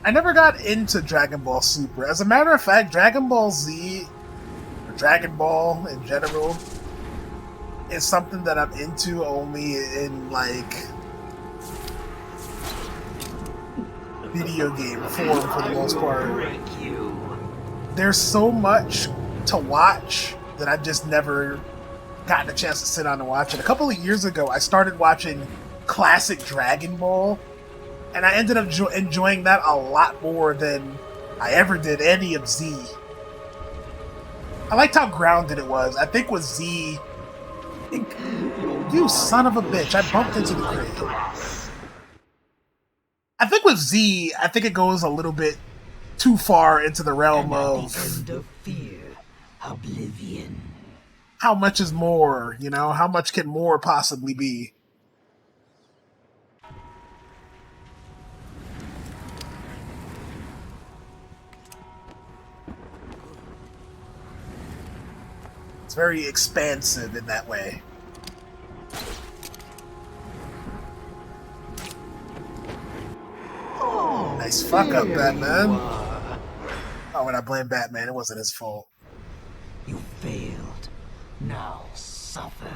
S1: I never got into Dragon Ball Super. As a matter of fact, Dragon Ball Z, or Dragon Ball in general, is something that I'm into only in, like, video game form for the most part. There's so much to watch that I've just never gotten a chance to sit down and watch it. A couple of years ago, I started watching classic Dragon Ball, and I ended up enjoying that a lot more than I ever did any of Z. I liked how grounded it was. I think with Z... You son of a bitch, I bumped into the crate. I think with Z, I think it goes a little bit too far into the realm of...
S17: End of fear, oblivion.
S1: How much is more, you know? How much can more possibly be? It's very expansive in that way.
S17: Oh,
S1: nice fuck up, Batman. Oh, when I blame Batman, it wasn't his fault.
S17: You failed. Now suffer.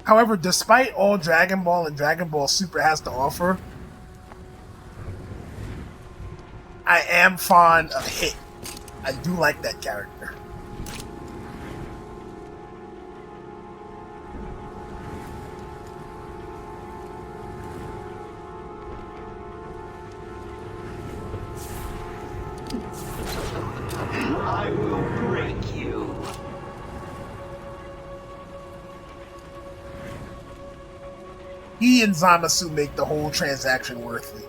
S1: However, despite all Dragon Ball and Dragon Ball Super has to offer, I am fond of Hit. I do like that character.
S17: I will break you.
S1: He and Zamasu make the whole transaction worth it.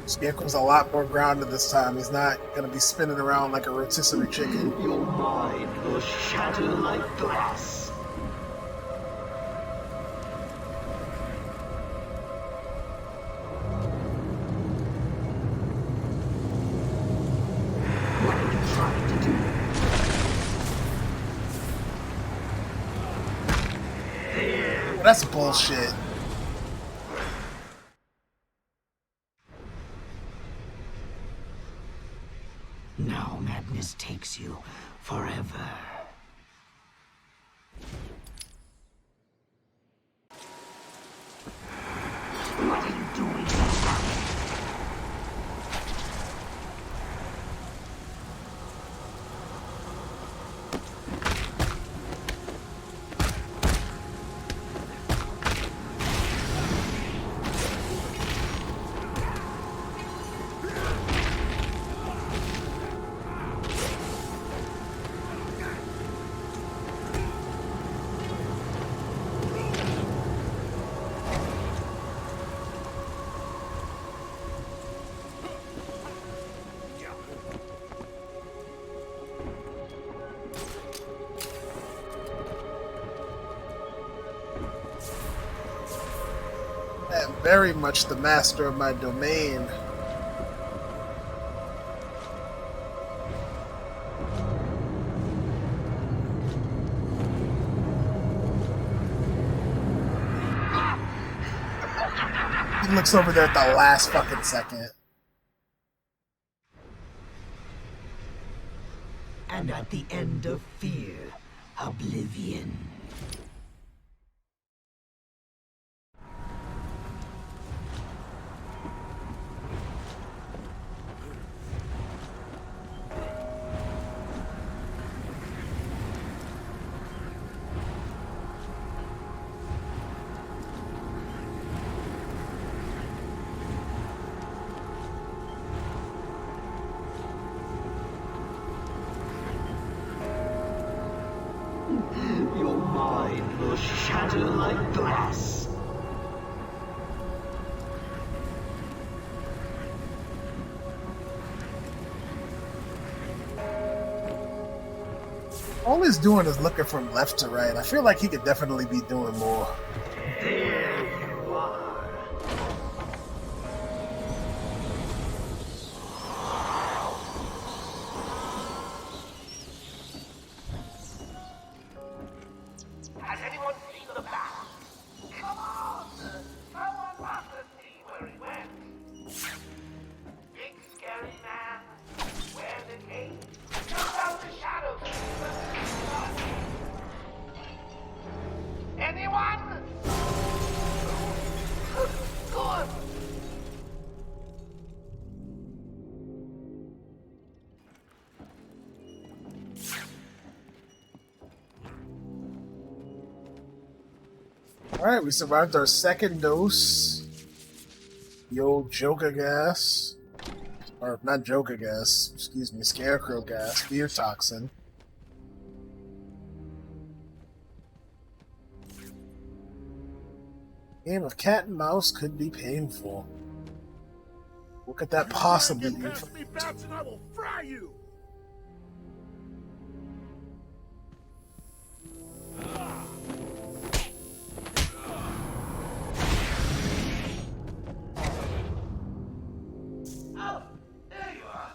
S1: This vehicle's a lot more grounded this time. He's not going to be spinning around like a rotisserie chicken.
S17: Your mind will shatter like glass. What are you trying to do?
S1: Well, that's bullshit.
S17: Now madness takes you forever. What are you doing?
S1: very much the master of my domain. He looks over there at the last fucking second.
S17: And at the end of fear, oblivion. Your mind will shatter like glass.
S1: All he's doing is looking from left to right. I feel like he could definitely be doing more.
S17: There you are.
S2: Has anyone seen the bat? Come on! Someone wants to see where he went. Big scary man. Wear the cape. Jump out the shadows. Anyone? Good.
S1: Alright, we survived our second dose. The old Joker gas. Or, not Joker gas, excuse me, Scarecrow gas, fear toxin. Game of cat and mouse could be painful. What could that possibly be?
S6: Get past me, Bats, and I will fry you!
S17: Oh, there you are.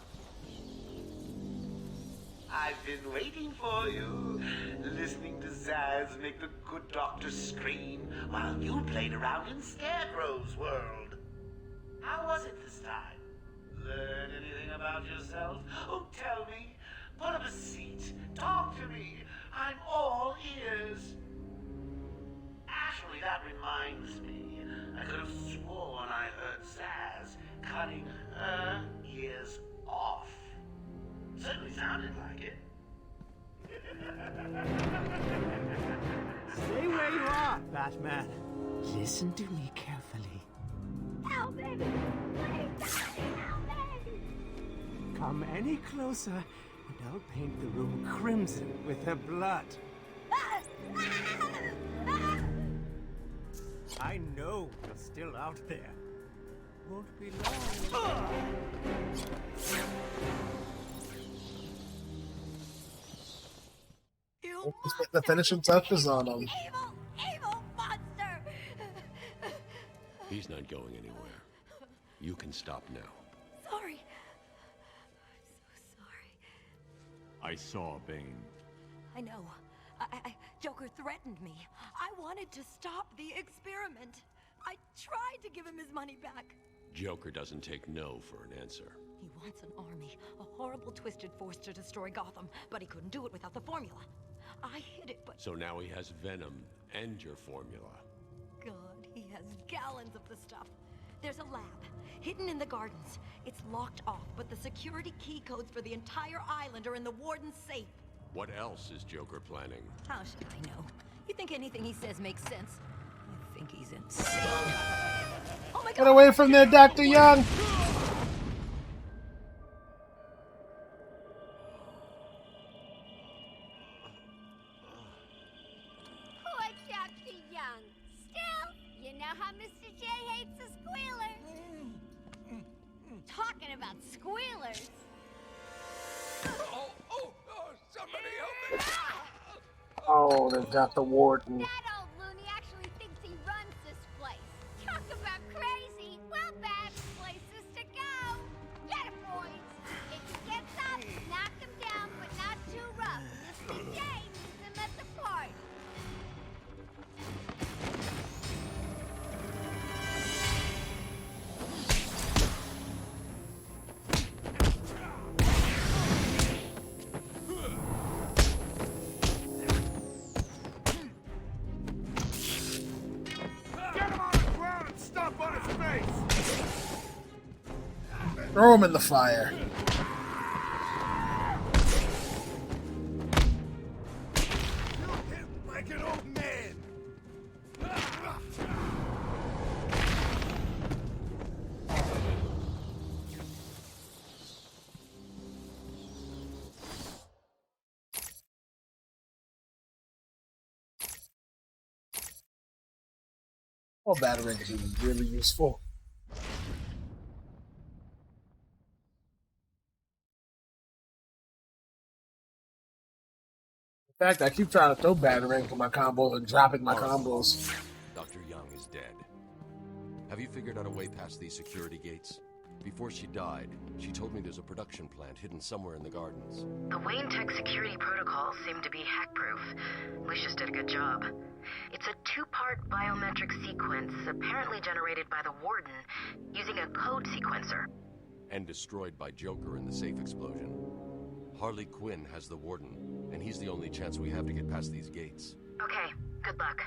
S17: I've been waiting for you, listening to Zaz make the good doctor scream while you played around in Scarecrow's world. How was it this time? Learn anything about yourself? Oh, tell me. Put up a seat. Talk to me. I'm all ears. Actually, that reminds me. I could have sworn I heard Zaz cutting her ears off. Certainly sounded like it.
S7: Stay where you are, Batman.
S17: Listen to me carefully.
S7: Help me! Please, help me! Come any closer, and I'll paint the room crimson with her blood. I know you're still out there. Won't be long.
S1: Let's put the finishing touches on him.
S18: Evil monster!
S9: He's not going anywhere. You can stop now.
S18: Sorry. I'm so sorry.
S9: I saw Bane.
S18: I know. Joker threatened me. I wanted to stop the experiment. I tried to give him his money back.
S9: Joker doesn't take no for an answer.
S18: He wants an army, a horrible twisted force to destroy Gotham, but he couldn't do it without the formula. I hid it, but...
S9: So now he has Venom and your formula.
S18: God, he has gallons of the stuff. There's a lab, hidden in the gardens. It's locked off, but the security key codes for the entire island are in the warden's safe.
S9: What else is Joker planning?
S18: How should I know? You think anything he says makes sense? I think he's insane. Oh my God!
S1: Get away from there, Dr. Young!
S19: Poor Dr. Young. Still, you know how Mr. J hates a squealer. Talking about squealers.
S6: Somebody help me!
S1: Oh, they've got the warden.
S19: That old loony actually thinks he runs this place. Talk about
S1: Throw him in the fire.
S6: Like an old man.
S1: Oh, batarangs is really useful. In fact, I keep trying to throw batarang for my combos and dropping my combos.
S9: Dr. Young is dead. Have you figured out a way past these security gates? Before she died, she told me there's a production plant hidden somewhere in the gardens.
S12: The Wayne Tech security protocols seem to be hack-proof. Lucius did a good job. It's a two-part biometric sequence, apparently generated by the Warden, using a code sequencer.
S9: And destroyed by Joker in the safe explosion. Harley Quinn has the Warden, and he's the only chance we have to get past these gates.
S12: Okay, good luck.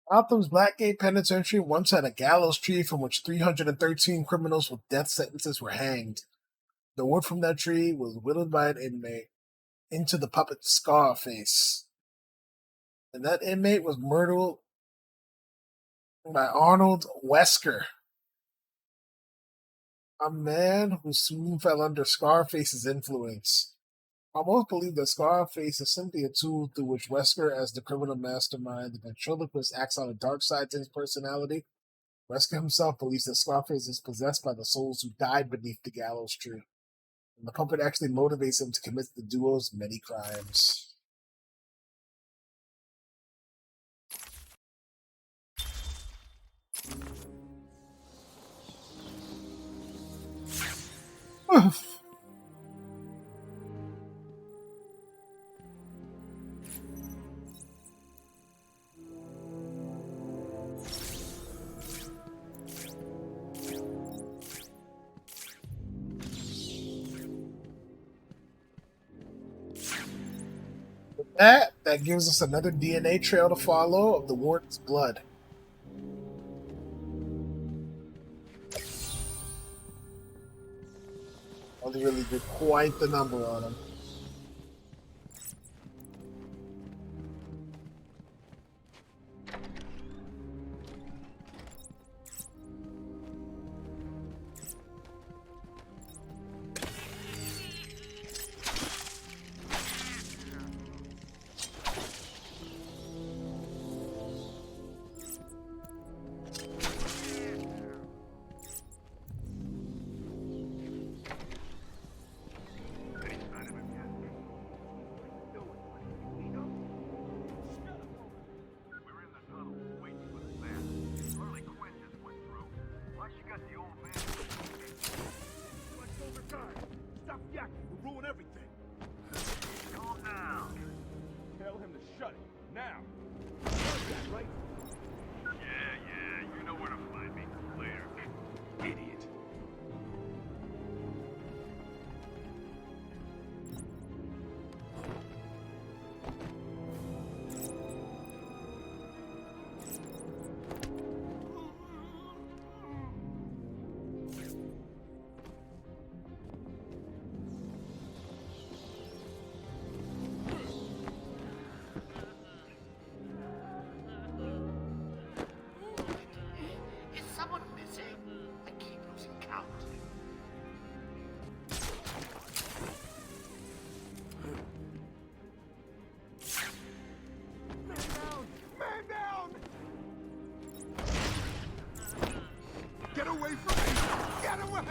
S1: Gotham's Blackgate Penitentiary once had a gallows tree from which 313 criminals with death sentences were hanged. The wood from that tree was whittled by an inmate into the puppet Scarface. And that inmate was murdered by Arnold Wesker, a man who soon fell under Scarface's influence. I most believe that Scarface is simply a tool through which Wesker, as the criminal mastermind, the ventriloquist, acts on a dark side to his personality. Wesker himself believes that Scarface is possessed by the souls who died beneath the gallows tree. And the puppet actually motivates him to commit the duo's many crimes. That gives us another DNA trail to follow of the Warden's blood. Only really did quite the number on him.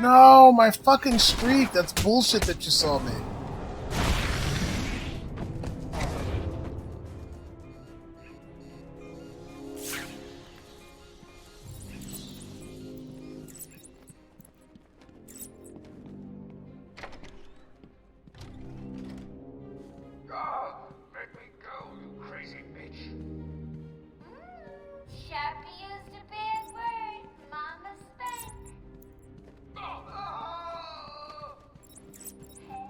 S1: No, my fucking streak. That's bullshit that you saw me.
S19: Sharpie used a bad word. Mama spanked. Hey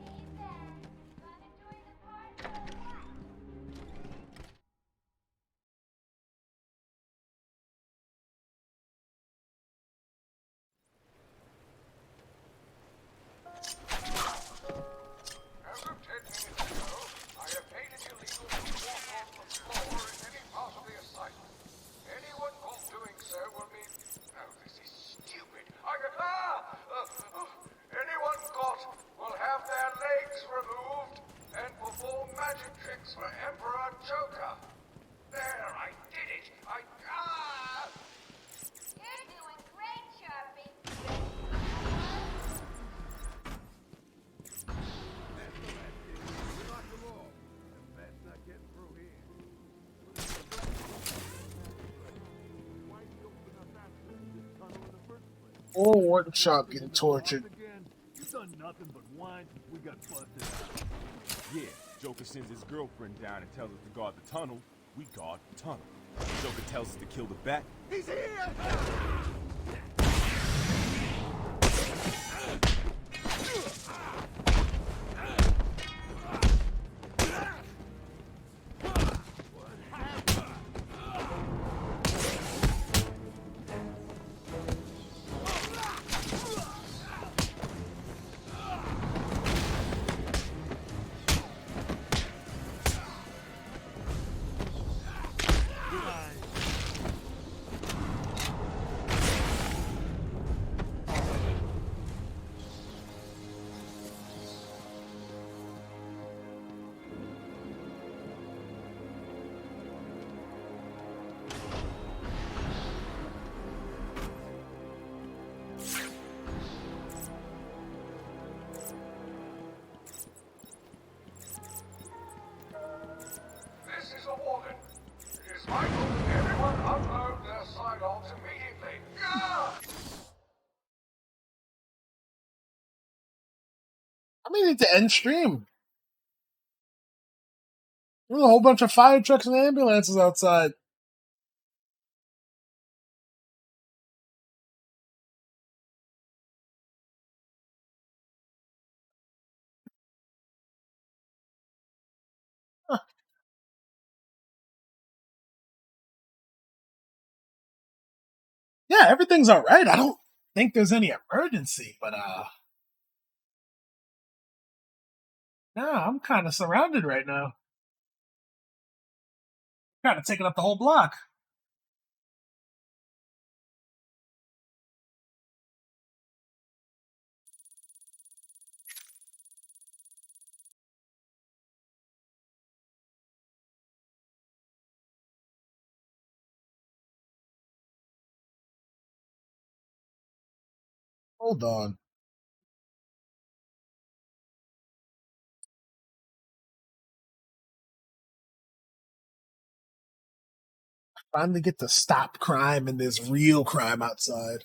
S1: Or Warden Sharp getting tortured.
S3: You done nothing but whine since we got busted out.
S11: Yeah, Joker sends his girlfriend down and tells us to guard the tunnel. We guard the tunnel. Joker tells us to kill the bat.
S6: He's here!
S2: This is a warning. It is vital that everyone upload their sidearms immediately.
S1: I mean, need to end stream. There's a whole bunch of fire trucks and ambulances outside. Huh. Yeah, everything's all right. I don't think there's any emergency, but no, I'm kind of surrounded right now. Kind of taking up the whole block. Hold on. Finally get to stop crime and there's real crime outside.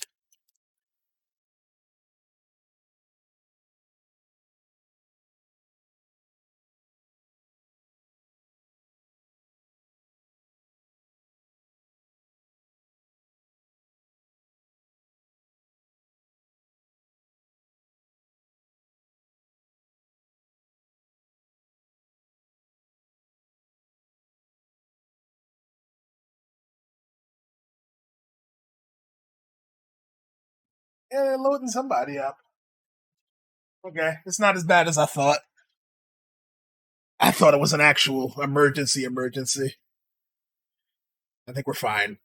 S1: Yeah, they're loading somebody up. Okay, it's not as bad as I thought. I thought it was an actual emergency. I think we're fine.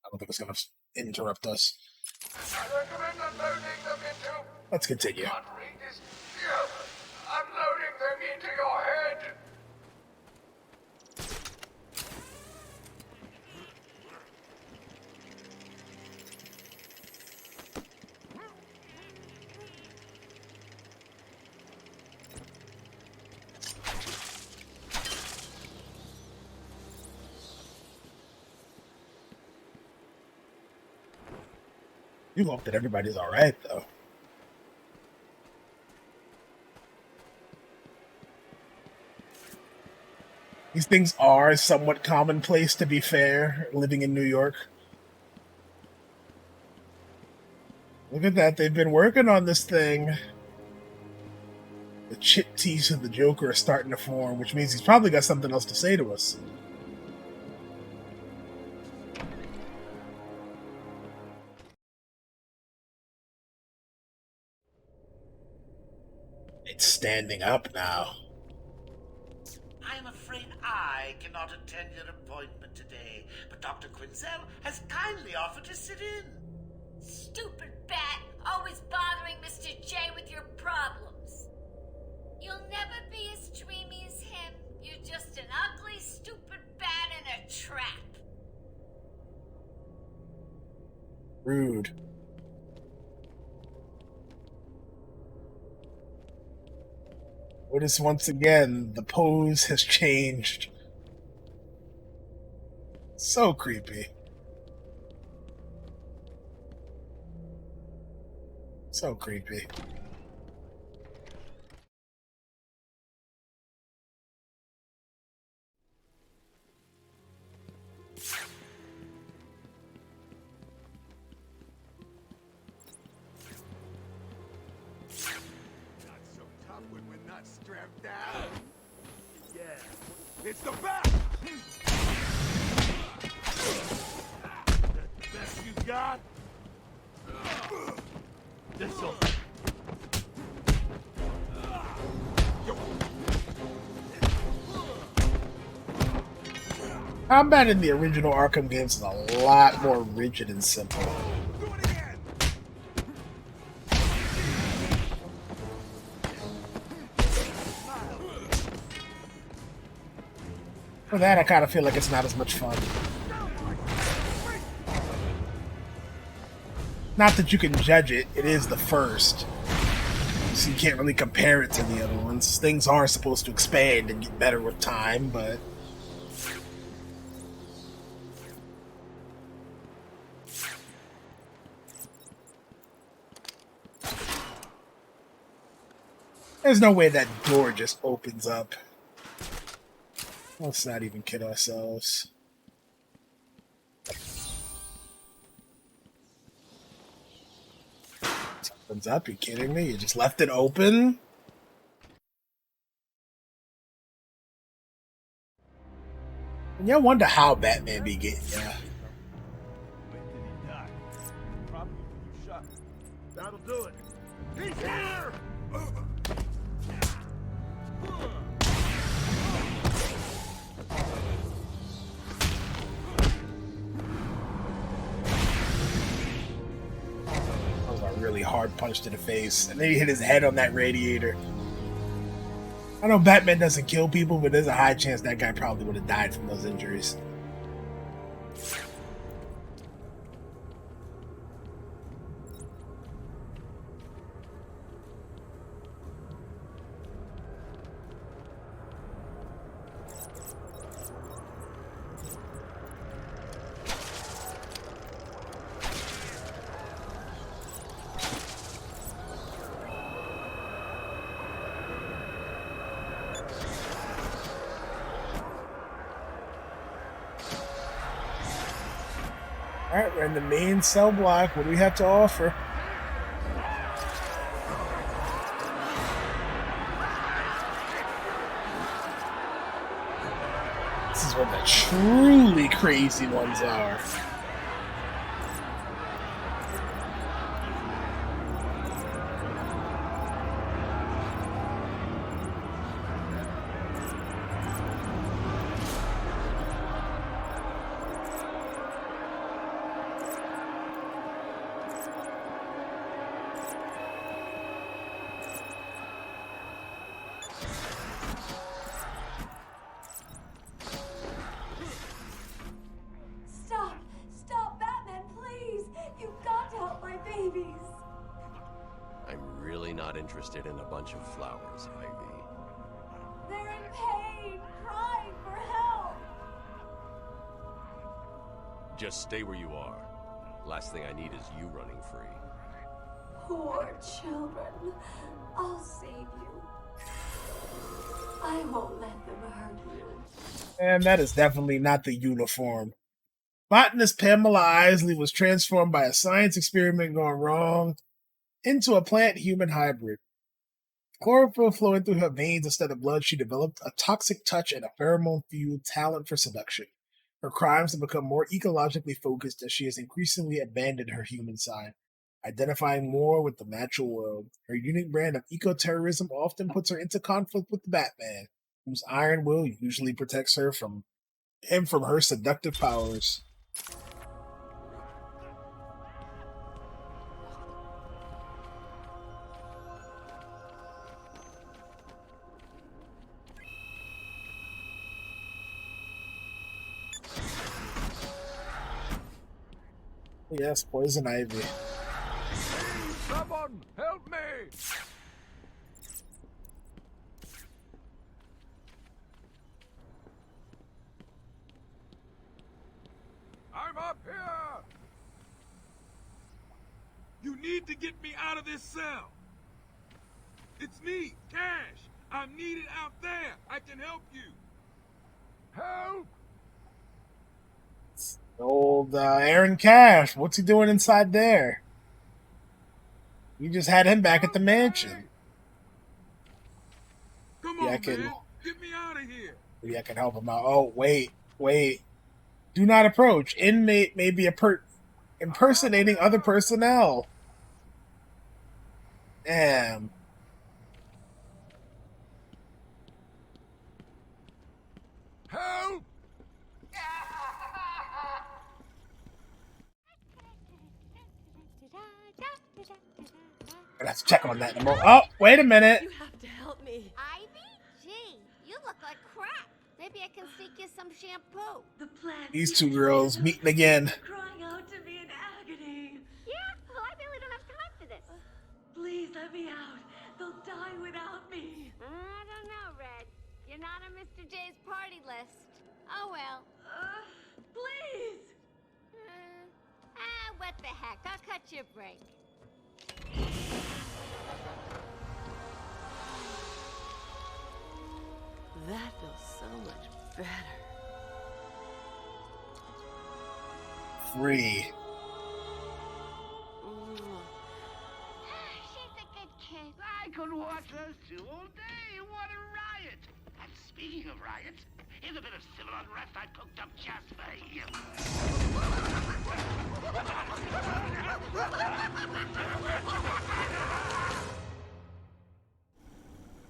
S1: I don't think it's going to interrupt us.
S2: I recommend unloading them into...
S1: Let's continue.
S2: Can't read this. Unloading them into your head.
S1: You hope that everybody's all right, though. These things are somewhat commonplace, to be fair, living in New York. Look at that. They've been working on this thing. The chip teeth of the Joker are starting to form, which means he's probably got something else to say to us. It's standing up now.
S17: I am afraid I cannot attend your appointment today, but Dr. Quinzel has kindly offered to sit in.
S19: Stupid bat, always bothering Mr. J with your problems. You'll never be as dreamy as him. You're just an ugly, stupid bat in a trap.
S1: Rude. Notice once again, the pose has changed. So creepy. So creepy.
S6: Not so tough when we're not strapped down. Yeah, it's the back. That's the best you got. This'll.
S1: Combat in the original Arkham games is a lot more rigid and simple. For that, I kind of feel like it's not as much fun. Not that you can judge it, it is the first. So you can't really compare it to the other ones. Things are supposed to expand and get better with time, but... there's no way that door just opens up. Let's not even kid ourselves. It opens up, you kidding me? You just left it open? And you wonder how Batman be getting ya.
S6: That'll do it. He's here!
S1: That was a really hard punch to the face. And then he hit his head on that radiator. I know Batman doesn't kill people, but there's a high chance that guy probably would have died from those injuries. Alright, we're in the main cell block. What do we have to offer? This is where the truly crazy ones are.
S18: Stop, Batman, please! You've got to help my babies!
S9: I'm really not interested in a bunch of flowers, Ivy.
S18: They're in pain, crying for help!
S9: Just stay where you are. Last thing I need is you running free.
S18: Poor children. I'll save you. I won't let them hurt you.
S1: And that is definitely not the uniform. Botanist Pamela Isley was transformed by a science experiment gone wrong into a plant-human hybrid. Chlorophyll flowing through her veins instead of blood, she developed a toxic touch and a pheromone-fueled talent for seduction. Her crimes have become more ecologically focused as she has increasingly abandoned her human side, identifying more with the natural world. Her unique brand of eco-terrorism often puts her into conflict with the Batman, whose iron will usually protects her from her seductive powers. Yes, Poison Ivy.
S6: Someone help me! I'm up here! You
S10: need to get me out of this cell. It's me, Cash. I'm needed out there. I can help you.
S6: Help!
S1: Old Aaron Cash. What's he doing inside there? You just had him back at the mansion.
S10: Come
S1: Yeah,
S10: on, man. Get me out of here.
S1: Maybe I can help him out. Oh, wait. Do not approach. Inmate may be impersonating other personnel. Damn.
S6: Help!
S1: I have to check on that in a moment. Oh, wait a minute.
S18: You have to help me.
S19: Ivy? Gee, you look like crap. Maybe I can sneak you some shampoo.
S14: The plant.
S1: These two girls meeting again.
S14: Crying out to me in agony.
S19: Yeah, well, I really don't have time for this.
S14: Please let me out. They'll die without me.
S19: I don't know, Red. You're not on Mr. J's party list. Oh, well.
S14: Please.
S19: What the heck? I'll cut you a break.
S14: That feels so much better.
S1: Free.
S17: She's a good kid. I could watch those two all day. What a riot. And speaking of riots, here's a bit of civil unrest I cooked up just for you.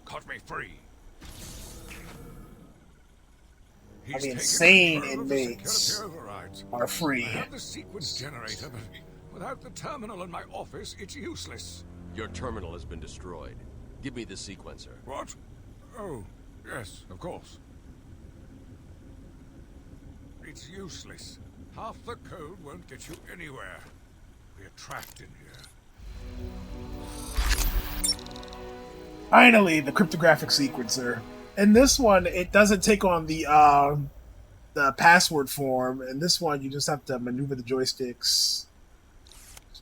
S8: Cut me free.
S1: I mean, insane inmates are free.
S8: I have the sequence generator, but without the terminal in my office, it's useless.
S9: Your terminal has been destroyed. Give me the sequencer.
S8: What? Oh, yes, of course. It's useless. Half the code won't get you anywhere. We're trapped in here.
S1: Finally, the cryptographic sequencer. In this one, it doesn't take on the password form. In this one, you just have to maneuver the joysticks.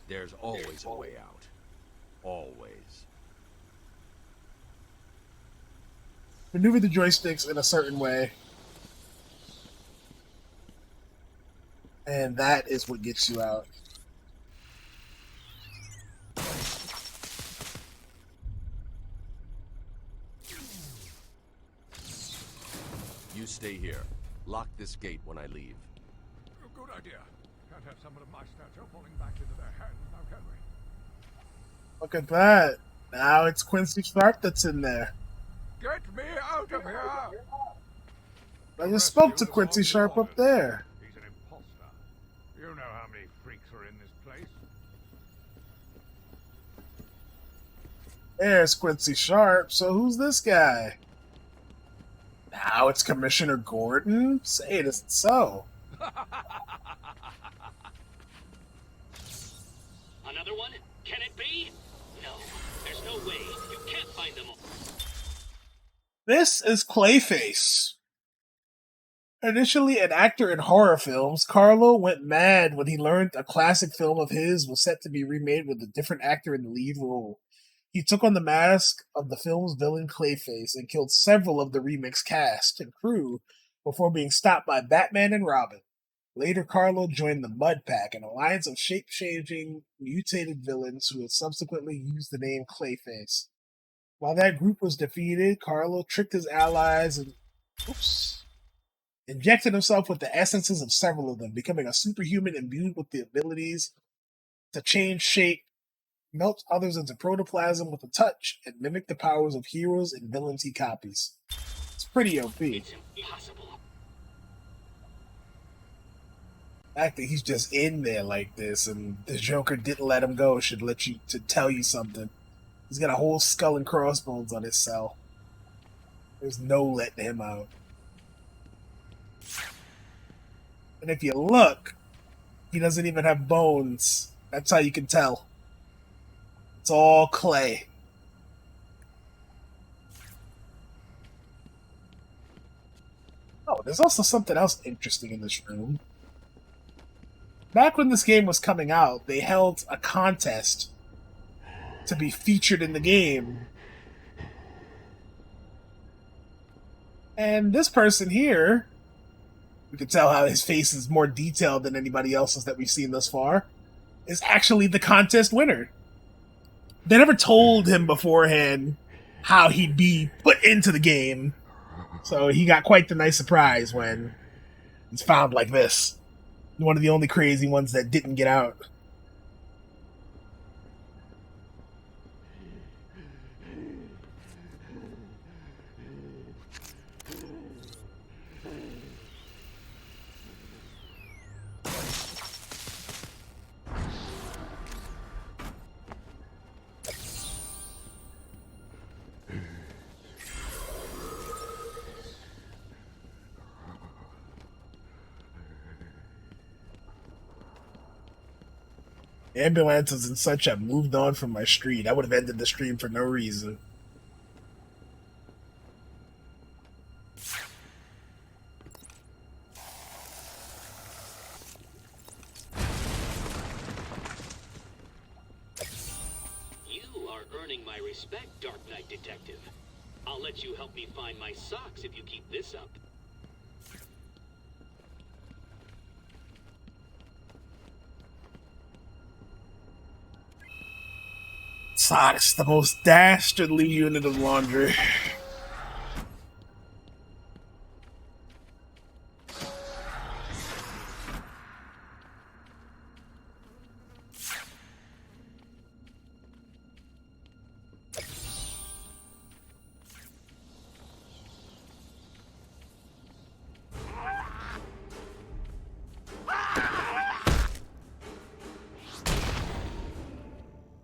S9: There's always a way out. Always.
S1: Maneuver the joysticks in a certain way. And that is what gets you out.
S9: You stay here. Lock this gate when I leave.
S8: A good idea. Can't have someone of my stature falling back into their hands now, can we?
S1: Look at that. Now it's Quincy Sharp that's in there.
S8: Get me out of here!
S1: I just spoke to Quincy Sharp up there.
S8: He's an imposter. You know how many freaks are in this place.
S1: There's Quincy Sharp. So who's this guy? Now it's Commissioner Gordon? Say it isn't so.
S5: Another one? Can it be? No, there's no way. You can't find them all.
S1: This is Clayface. Initially an actor in horror films, Carlo went mad when he learned a classic film of his was set to be remade with a different actor in the lead role. He took on the mask of the film's villain Clayface and killed several of the remix cast and crew before being stopped by Batman and Robin. Later, Carlo joined the Mud Pack, an alliance of shape-changing, mutated villains who had subsequently used the name Clayface. While that group was defeated, Carlo tricked his allies and injected himself with the essences of several of them, becoming a superhuman imbued with the abilities to change shape, melt others into protoplasm with a touch, and mimic the powers of heroes and villains he copies. It's pretty OP.
S5: It's impossible.
S1: The fact that he's just in there like this and the Joker didn't let him go should tell you something. He's got a whole skull and crossbones on his cell. There's no letting him out. And if you look, he doesn't even have bones. That's how you can tell. It's all clay. Oh, there's also something else interesting in this room. Back when this game was coming out, they held a contest to be featured in the game. And this person here, you can tell how his face is more detailed than anybody else's that we've seen thus far, is actually the contest winner. They never told him beforehand how he'd be put into the game. So he got quite the nice surprise when he's found like this. One of the only crazy ones that didn't get out. Ambulances and such have moved on from my street. I would have ended the stream for no reason.
S5: You are earning my respect, Dark Knight Detective. I'll let you help me find my socks if you keep this up.
S1: Socks, the most dastardly unit of laundry.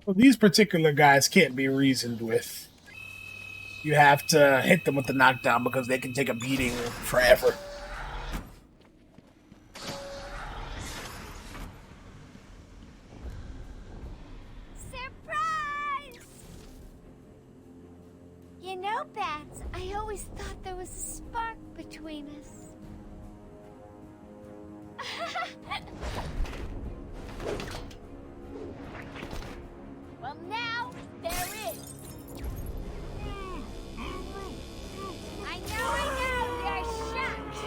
S1: Well, these particular guys can't be reasoned with. You have to hit them with the knockdown because they can take a beating forever.
S19: Surprise! You know, Bats, I always thought there was a spark between us. Well, now there is. I know, they're shocked.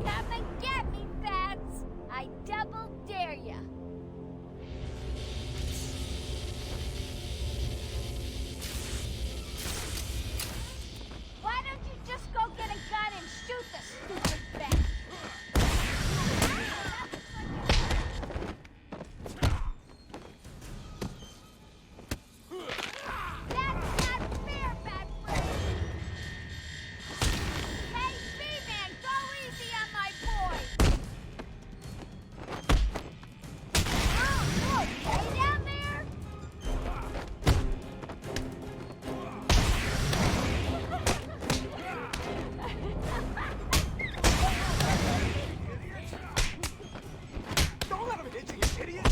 S19: Come and get me, Bats. I double dare ya. Why don't you just go get a gun and shoot the stupid bat?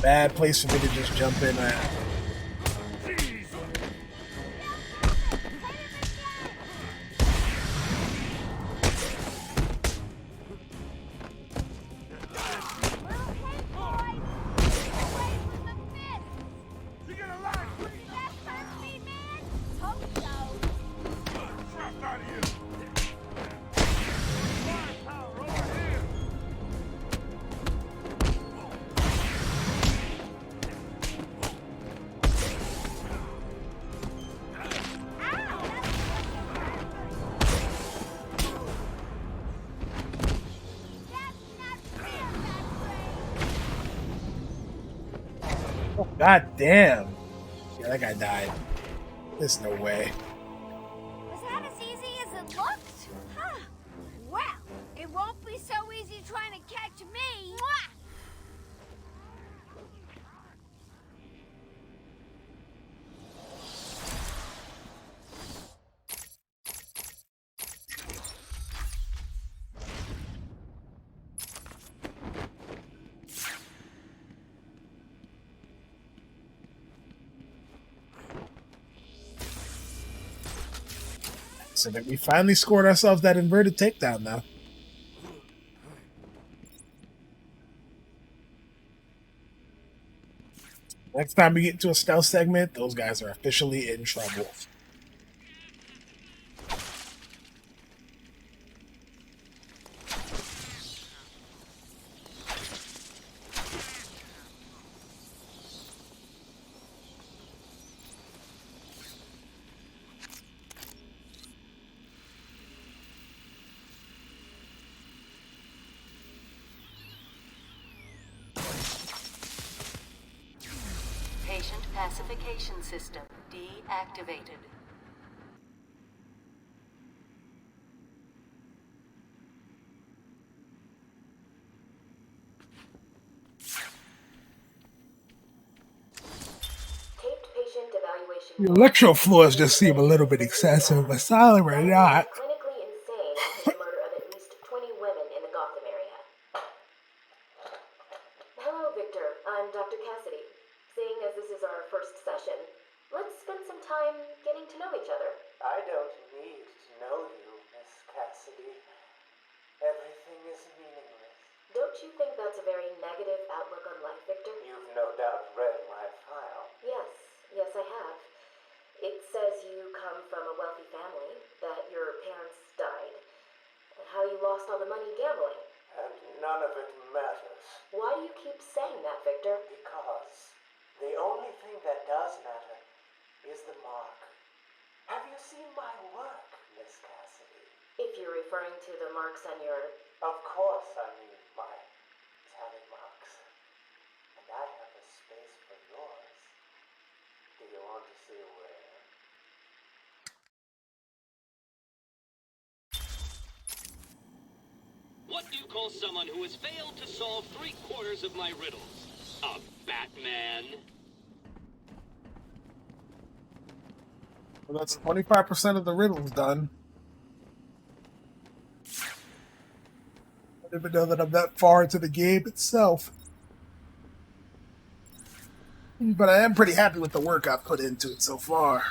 S1: Bad place for me to just jump in at. God damn. Yeah, that guy died. There's no way.
S19: Was that as easy as it looked? Huh. Well, it won't be so easy trying to catch me. Mwah!
S1: So that we finally scored ourselves that inverted takedown now. Next time we get into a stealth segment, those guys are officially in trouble.
S14: Patient pacification system deactivated.
S20: Taped patient evaluation.
S1: The electro floors just seem a little bit excessive. Asylum or not.
S20: Clinically insane after the murder of at least 20 women in the Gotham area. Hello, Victor. I'm Dr. Cassidy. Seeing as this is our first session, let's spend some time getting to know each other.
S4: I don't need to know you, Miss Cassidy. Everything is meaningless.
S20: Don't you think that's a very negative outlook on life, Victor?
S4: You've no doubt read my file.
S20: Yes, I have. It says you come from a wealthy family, that your parents died, how you lost all the money gambling.
S4: And none of it matters.
S20: Why do you keep saying that, Victor?
S4: Because the only thing that does matter is the mark. Have you seen my work, Miss Cassidy?
S20: If you're referring to the marks on your...
S4: Of course I mean my tally marks. And I have a space for yours. Do you want to see where?
S5: What do you call someone who has failed to solve 3/4 of my riddles? A Batman?
S1: Well, that's 25% of the riddles done. I don't even know that I'm that far into the game itself. But I am pretty happy with the work I've put into it so far.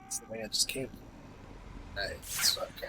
S1: That's the way I just came. Nice. Okay.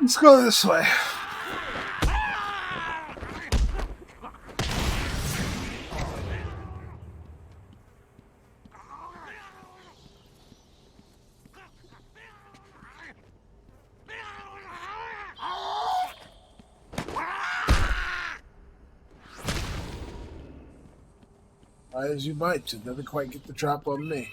S1: Let's go this way. As you might, you never quite get the drop on me.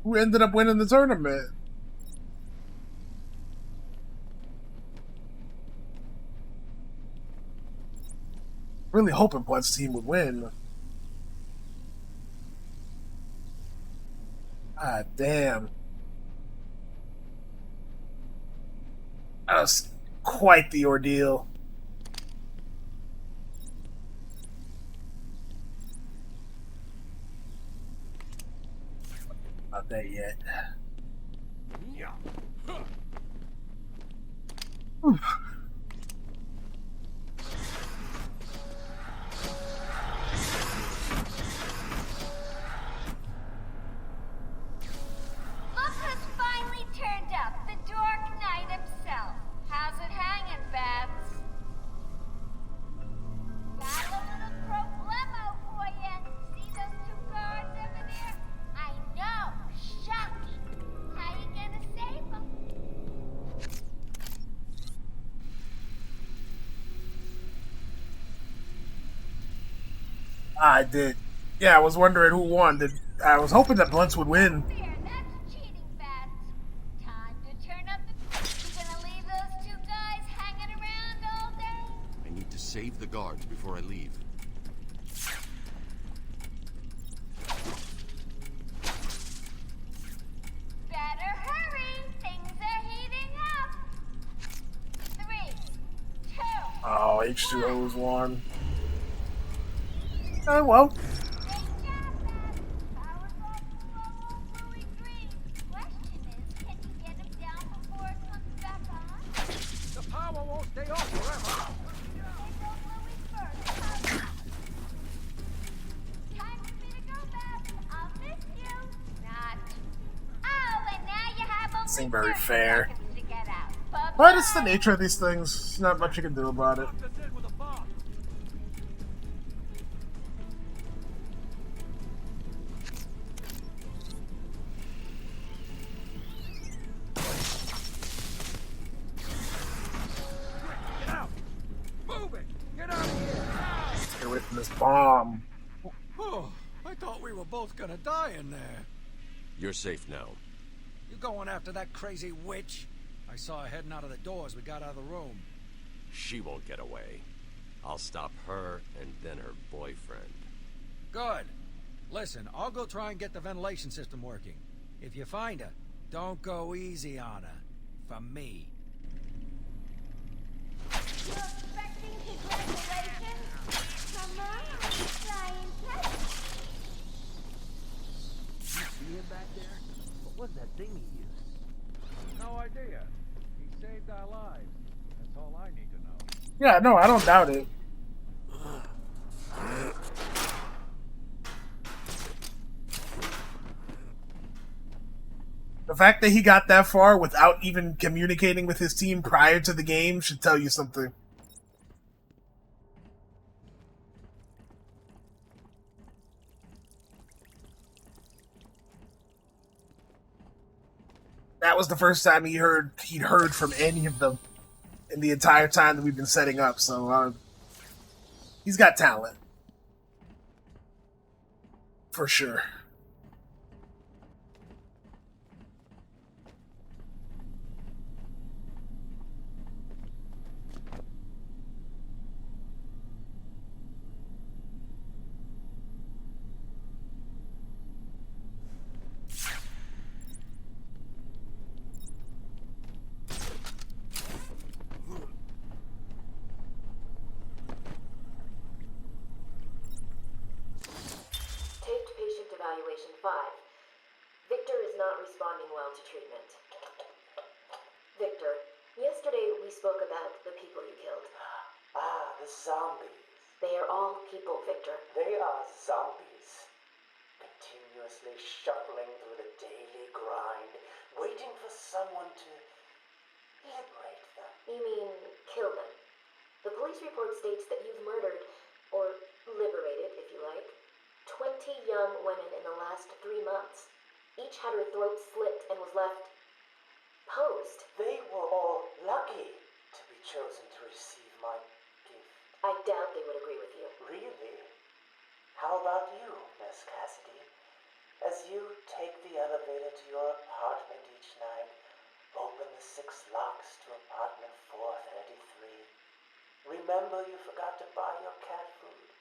S1: Who ended up winning the tournament? Really hoping Blood's team would win. Ah, damn. That was quite the ordeal. Not that yet. Oof.
S19: Look who's finally turned up, the Dark Knight himself. How's it hanging, Babs? Got a little problemo for you. See those two guards over there? I know, shocking. How you gonna save them?
S1: I did. Yeah, I was wondering who won. I was hoping that Blunts would win.
S19: There, that's cheating, Babs. Time to turn up the... You gonna leave those two guys hanging around all day?
S9: I need to save the guards before I leave.
S19: Better hurry. Things are heating up. 3, 2...
S1: Oh, H2O's won. Oh, well.
S7: The power won't stay off forever.
S19: Time for me to go, Babs. I'll miss you. Not. Oh, and now you have only
S1: Seemed very
S19: 30
S1: fair.
S19: seconds to get out. Bye-bye.
S1: But it's the nature of these things. There's not much you can do about it.
S7: Get out! Move it! Get out of here!
S1: Get away from this bomb.
S7: Oh, I thought we were both gonna die in there.
S9: You're safe now.
S7: You going after that crazy witch? I saw her heading out of the door as we got out of the room.
S9: She won't get away. I'll stop her and then her boyfriend.
S7: Good. Listen, I'll go try and get the ventilation system working. If you find her, don't go easy on her. From me.
S19: You're expecting congratulations? Come on, flying cat.
S16: You see him back there? What was that thing he used?
S7: No idea. He saved our lives. That's all I need to know.
S1: Yeah, no, I don't doubt it. The fact that he got that far without even communicating with his team prior to the game should tell you something. That was the first time he'd heard from any of them in the entire time that we've been setting up. So he's got talent for sure.
S20: Taped patient evaluation 5. Victor is not responding well to treatment. Victor, yesterday we spoke about the people you killed.
S4: Ah, the zombies.
S20: They are all people, Victor.
S4: They are zombies. Continuously shuffling through the daily grind, waiting for someone to liberate them.
S20: You mean kill them? The police report states that you've murdered, or liberated if you like, 20 young women in the last 3 months. Each had her throat slit and was left posed.
S17: They were all lucky to be chosen to receive my gift.
S20: I doubt they would agree with you.
S17: Really? How about you, Miss Cassidy? As you take the elevator to your apartment each night, open the 6 locks to apartment 433. Remember you forgot to buy your cat food.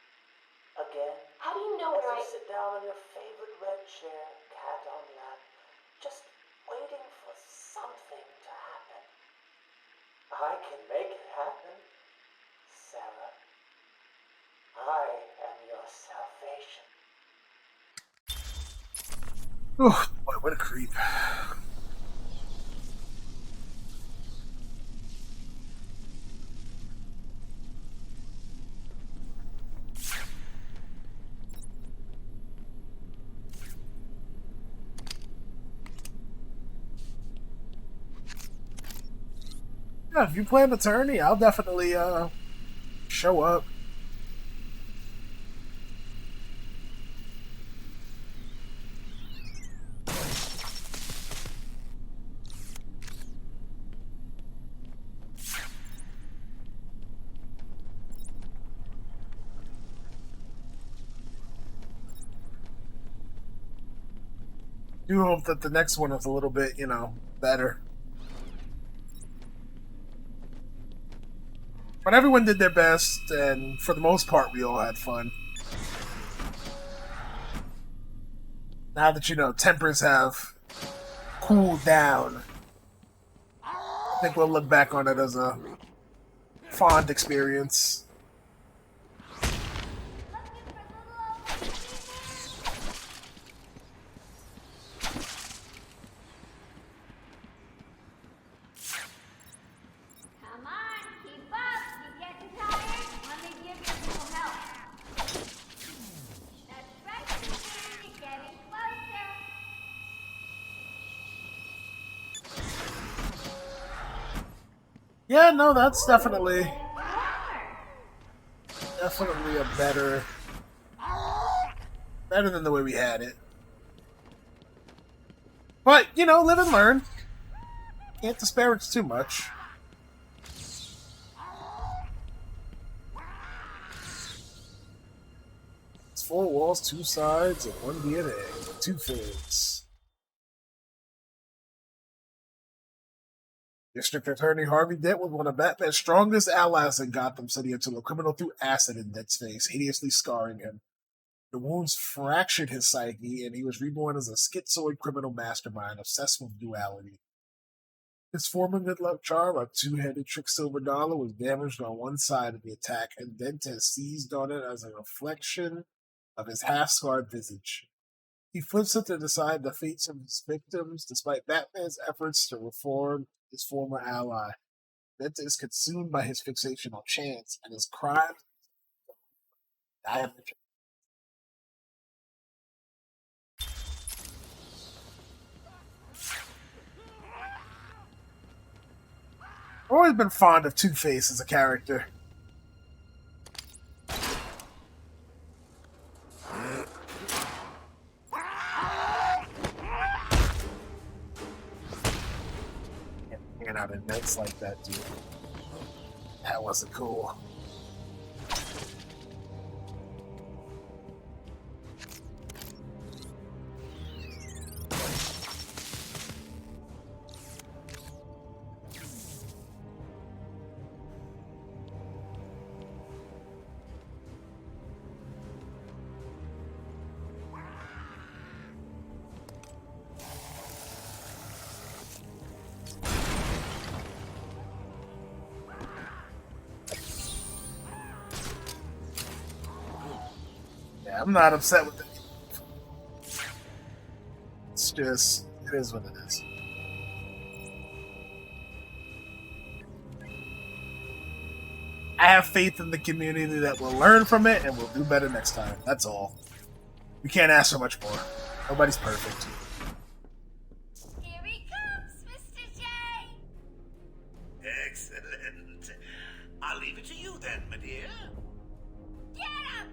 S17: Again.
S20: How do you know
S17: as
S20: where
S17: you sit down in your favorite red chair, cat on lap, just waiting for something to happen. I can make it happen, Sarah. I am your salvation.
S1: Oh, boy, what a creep. Yeah, if you play an attorney, I'll definitely show up. Do hope that the next one is a little bit, better. But everyone did their best, and for the most part, we all had fun. Now that, tempers have cooled down, I think we'll look back on it as a fond experience. Yeah, no, that's definitely a better than the way we had it. But, live and learn. Can't disparage too much. It's 4 walls, 2 sides, and 1 DNA. 2 things. District Attorney Harvey Dent was one of Batman's strongest allies in Gotham City until a criminal threw acid in Dent's face, hideously scarring him. The wounds fractured his psyche, and he was reborn as a schizoid criminal mastermind obsessed with duality. His former good luck charm, a 2-headed Tricksilver dollar, was damaged on one side of the attack, and Dent has seized on it as a reflection of his half-scarred visage. He flips it to decide the fates of his victims, despite Batman's efforts to reform his former ally. Dent is consumed by his fixation on chance, and his crimes diametrically. I've always been fond of Two-Face as a character. Hanging out in nights like that, dude. That wasn't cool. I'm not upset with it. It's just, it is what it is. I have faith in the community that we'll learn from it and we'll do better next time. That's all. We can't ask for much more. Nobody's perfect.
S19: Here he comes, Mr. J!
S17: Excellent. I'll leave it to you then, my dear.
S19: Get him!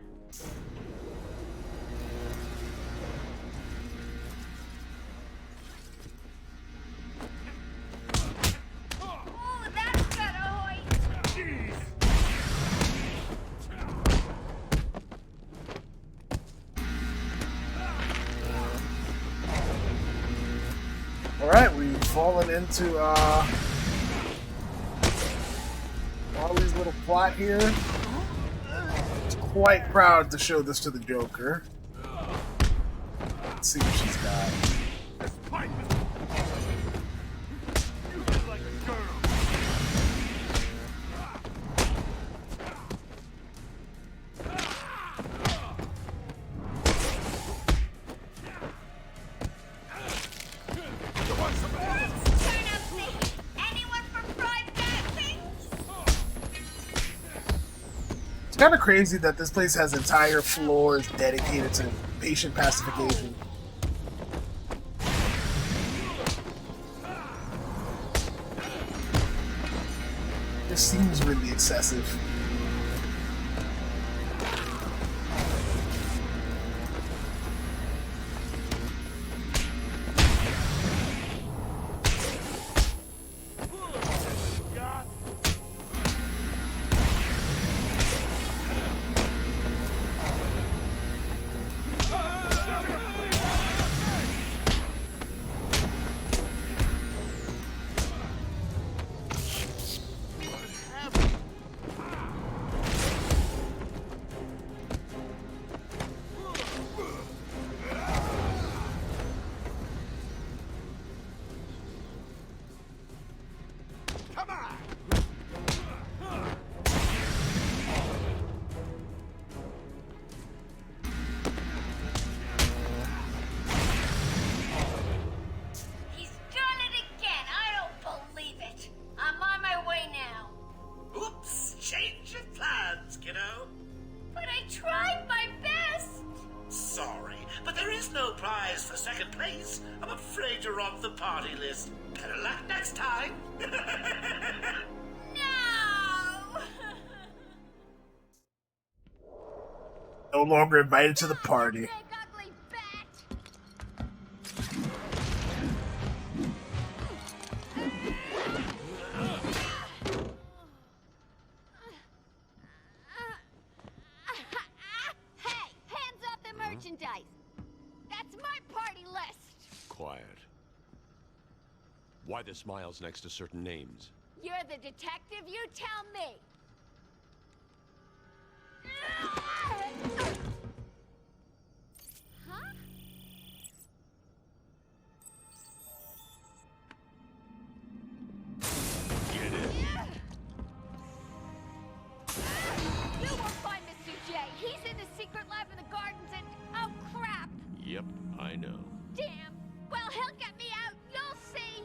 S1: fallen into Harley's little plot here. He's quite proud to show this to the Joker. Let's see what she's got. It's kind of crazy that this place has entire floors dedicated to patient pacification. This seems really excessive. No longer invited to the party.
S19: Hey, hands off the merchandise. That's my party list.
S9: Quiet. Why the smiles next to certain names?
S19: You're the detective, you tell me. Huh?
S9: Get it.
S19: You won't find Mr. J. He's in the secret lab in the gardens and... oh, crap.
S9: Yep, I know.
S19: Damn. Well, he'll get me out. You'll see.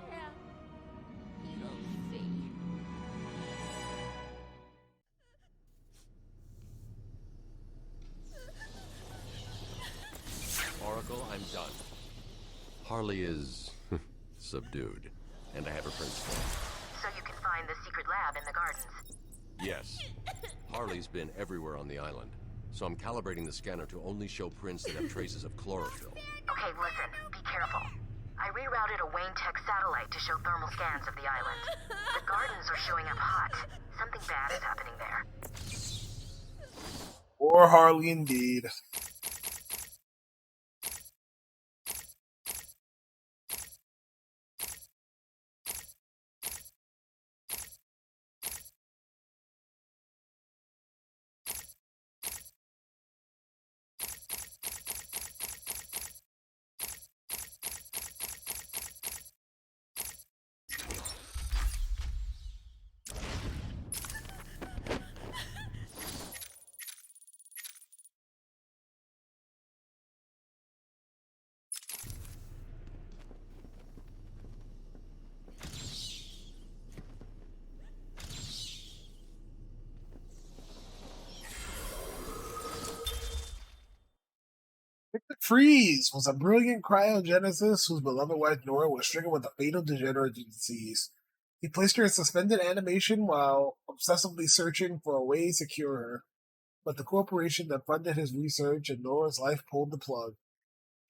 S19: Yeah. You'll see.
S9: Oracle, I'm done. Harley is subdued, and I have her principal.
S12: So you can find the secret lab in the gardens.
S9: Yes. Harley's been everywhere on the island, so I'm calibrating the scanner to only show prints that have traces of chlorophyll.
S12: Okay, listen. Be careful. I rerouted a Wayne Tech satellite to show thermal scans of the island. The gardens are showing up hot. Something bad is happening there.
S1: Or Harley indeed. Victor Freeze was a brilliant cryogenicist whose beloved wife Nora was stricken with a fatal degenerative disease. He placed her in suspended animation while obsessively searching for a way to cure her. But the corporation that funded his research and Nora's life pulled the plug,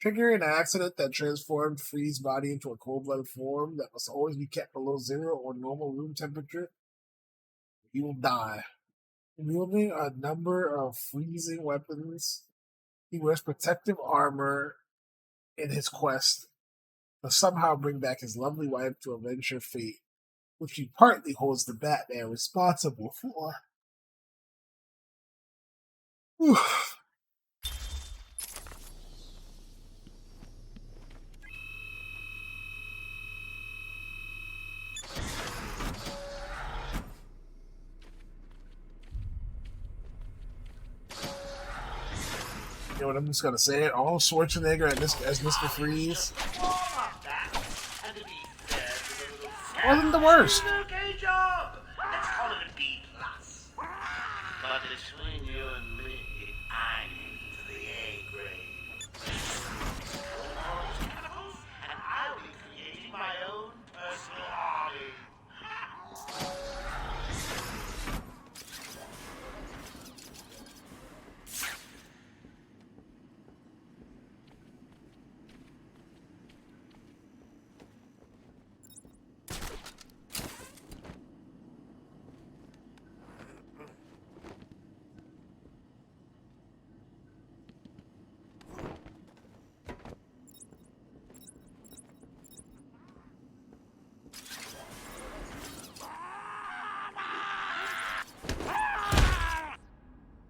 S1: triggering an accident that transformed Freeze's body into a cold-blooded form that must always be kept below zero or normal room temperature. He will die. Wielding a number of freezing weapons, he wears protective armor in his quest but somehow bring back his lovely wife to avenge her fate, which he partly holds the Batman responsible for. Whew. You know what, I'm just gonna say it. All Schwarzenegger as Mr. Freeze wasn't the worst.
S17: Okay job. Let's call it a B+. But between you and me, I'm into the A grade. And I'll be creating my own personal army.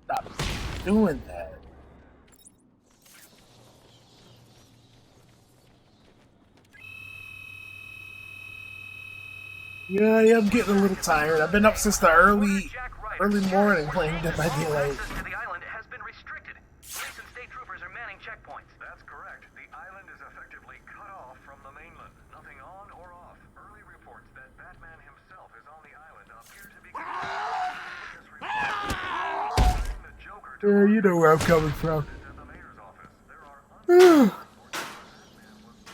S1: Stop doing that. Yeah, I am getting a little tired. I've been up since the early morning playing Dead by Daylight.
S7: To the island has been restricted. Police and state troopers are manning checkpoints. That's correct. The island is effectively cut off from the mainland. Nothing on or off. Early reports that Batman himself is on the island appear to be...
S1: Yeah, you know where I'm coming from.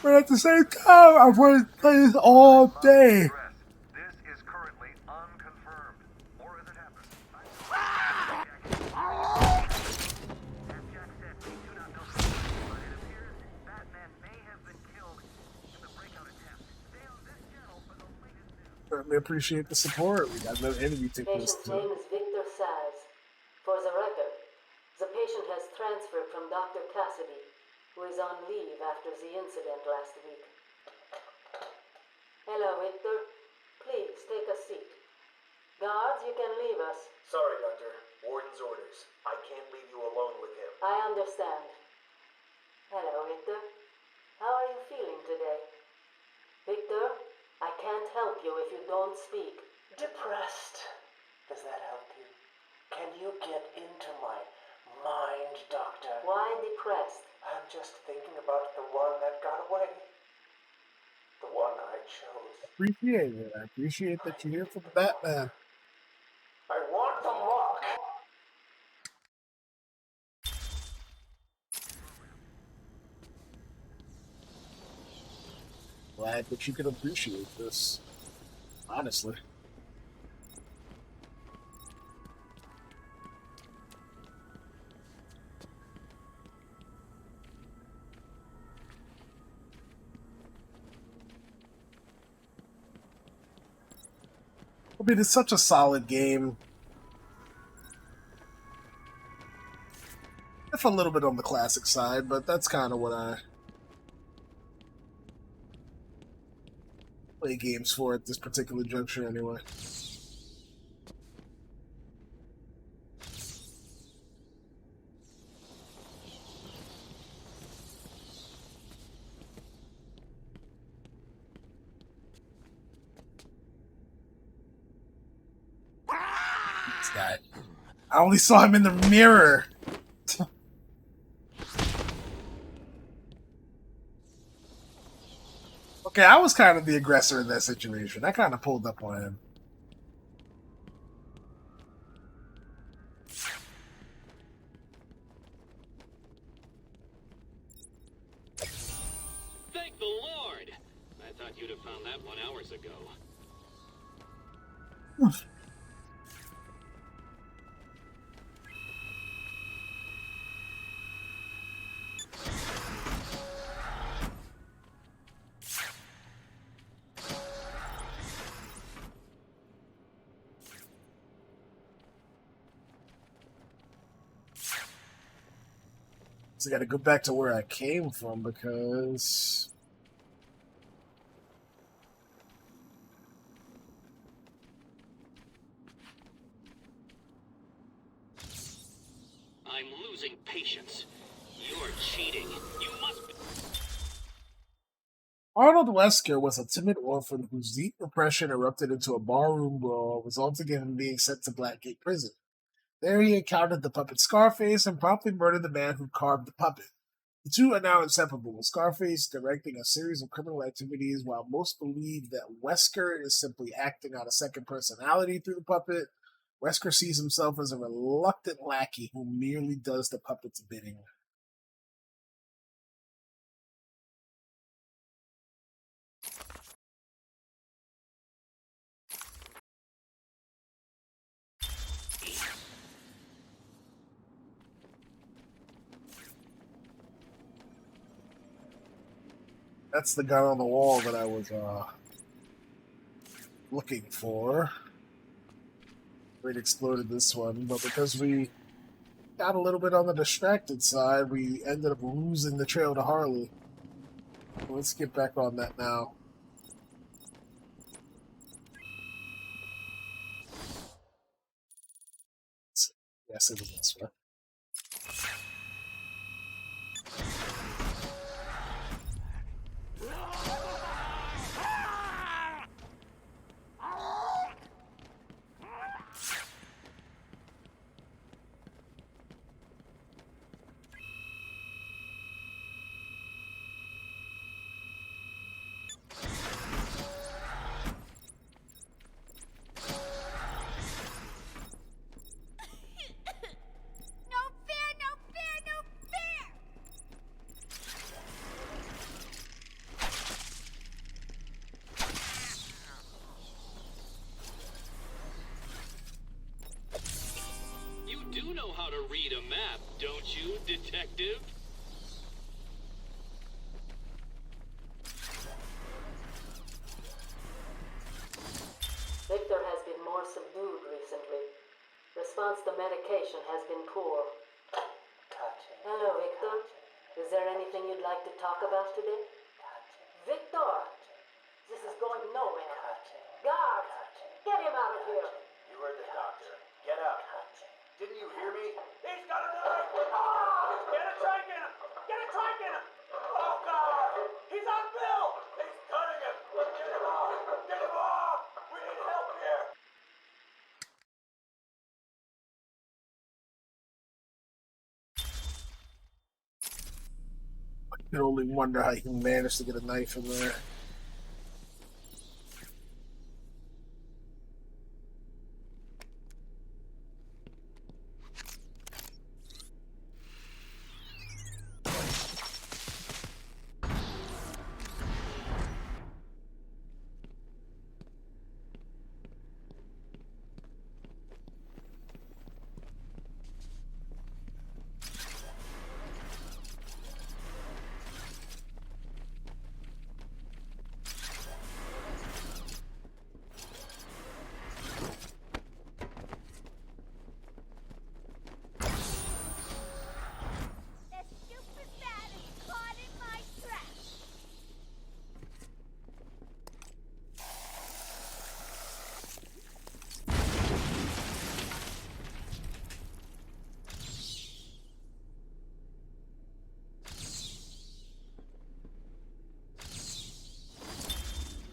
S1: But at the same time, I've wanted to play this all day.
S7: This is currently unconfirmed. Or as it happens, as Jack said, we do not know for sure, but it appears Batman may have been killed in the breakout attempt. Stay on this channel for the latest news.
S1: Certainly appreciate the support. We got another interview to
S20: Patient's
S1: post
S20: name is Victor Saz. For the record, the patient has transferred from Dr. Cassidy, who is on leave after the incident last week. Hello, Victor. Please, take a seat. Guards, you can leave us.
S21: Sorry, Doctor. Warden's orders. I can't leave you alone with him.
S20: I understand. Hello, Victor. How are you feeling today? Victor, I can't help you if you don't speak.
S17: Depressed. Does that help you? Can you get into my mind, Doctor?
S20: Why depressed?
S17: I'm just thinking about the one that got away. The one I chose.
S1: Appreciate it. I appreciate that you're here for the Batman.
S17: I want the mark.
S1: Glad that you can appreciate this. Honestly. I mean, it's such a solid game. If a little bit on the classic side, but that's kind of what I play games for at this particular juncture anyway. This guy. I only saw him in the mirror. Okay, I was kind of the aggressor in that situation. I kind of pulled up on him.
S5: Thank the Lord! I thought you'd have found that 1 hour ago.
S1: So I got to go back to where I came from because
S5: I'm losing patience. You're cheating. You must be...
S1: Arnold Wesker was a timid orphan whose deep depression erupted into a barroom brawl, resulting in him being sent to Blackgate Prison. There he encountered the puppet Scarface and promptly murdered the man who carved the puppet. The two are now inseparable, with Scarface directing a series of criminal activities while most believe that Wesker is simply acting out a second personality through the puppet. Wesker sees himself as a reluctant lackey who merely does the puppet's bidding. That's the gun on the wall that I was looking for. We'd exploded this one, but because we got a little bit on the distracted side, we ended up losing the trail to Harley. Let's get back on that now. Yes, it was this one.
S5: You do know how to read a map, don't you, detective?
S20: Victor has been more subdued recently. Response to medication has been poor. Hello, Victor. Is there anything you'd like to talk about today? Victor! This is going nowhere. Guards! Get him out of here!
S21: You heard the doctor. Get up. Didn't you hear me?
S2: He's got a knife! Ah! Get a trike in him! Get a trike in him! Oh, God! He's on Bill!
S21: He's cutting him. Get him off. Get him off. We need help here.
S1: I can only wonder how he managed to get a knife in there.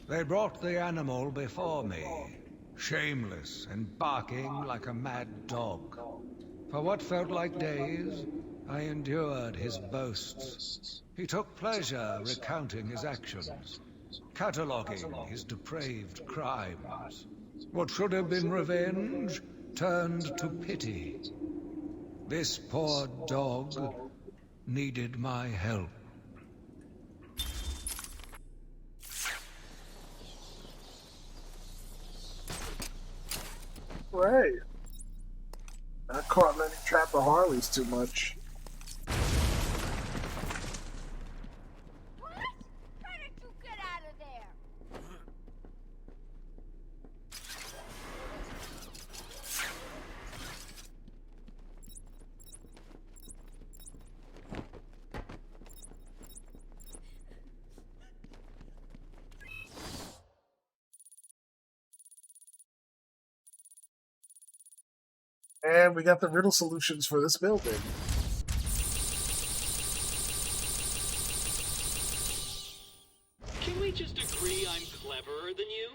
S8: They brought the animal before me, shameless and barking like a mad dog. For what felt like days, I endured his boasts. He took pleasure recounting his actions, cataloguing his depraved crimes. What should have been revenge turned to pity. This poor dog needed my help.
S1: Right. Not caught in any trap of Harley's too much. And we got the riddle solutions for this building.
S5: Can we just agree I'm cleverer than you?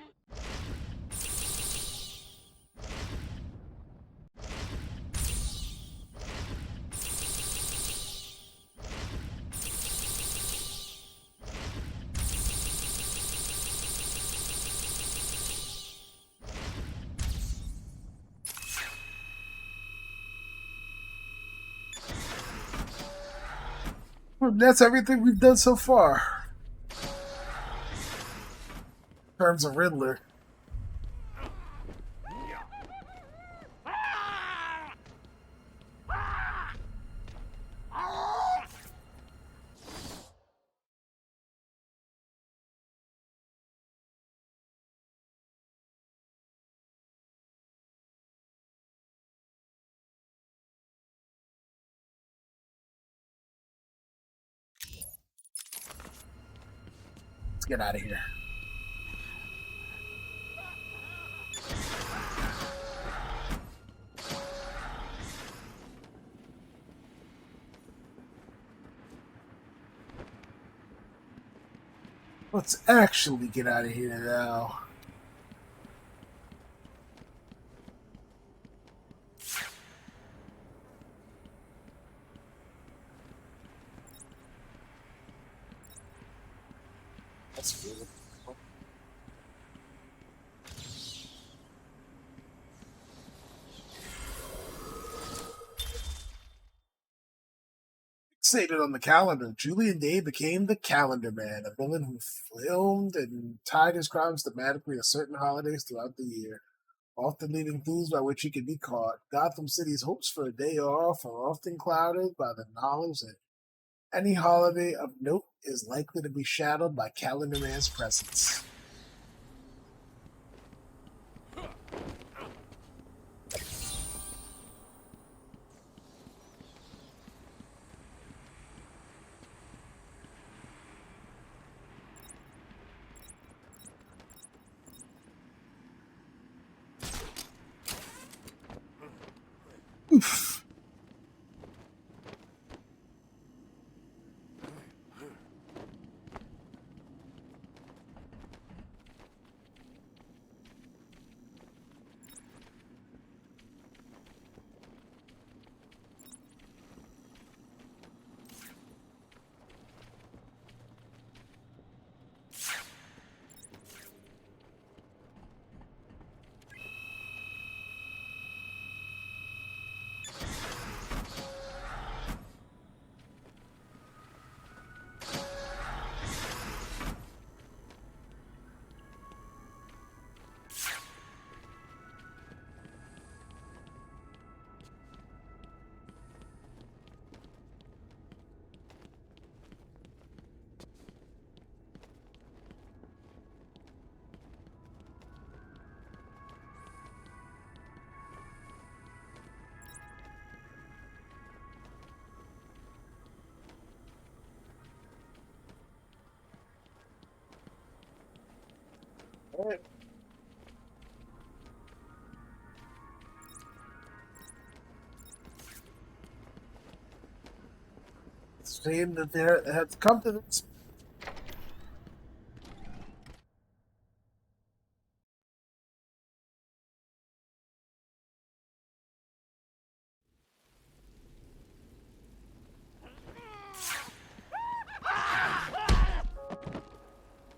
S1: Well, that's everything we've done so far. In terms of Riddler. Let's get out of here. Let's actually get out of here now. That's good. Stated on the calendar, Julian Day became the Calendar Man, a villain who filmed and tied his crimes thematically to certain holidays throughout the year, often leaving clues by which he could be caught. Gotham City's hopes for a day off are often clouded by the knowledge that any holiday of note is likely to be shadowed by Calendar Man's presence. Oof. All right. It's a shame that they had to come to this.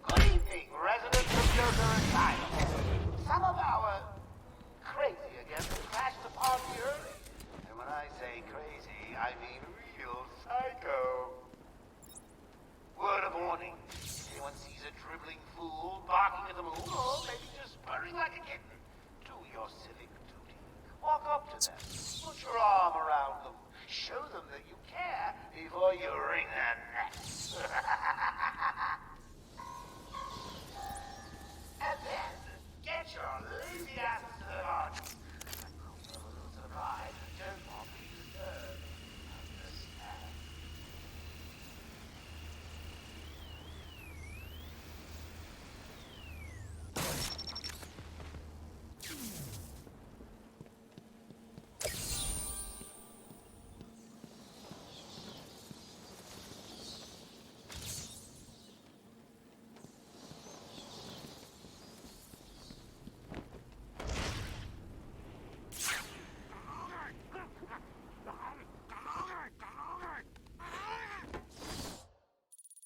S2: Good evening, residents of Joker Asylum. Some of our crazy guests crashed the party early. And when I say crazy, I mean real psycho. Word of warning. If anyone sees a dribbling fool barking at the moon, or maybe just purring like a kitten, do your civic duty. Walk up to them. Put your arm around them. Show them that you care before you wring their necks. And then, get your lazy asses to the garden. A little surprise and don't want to be disturbed. Understand?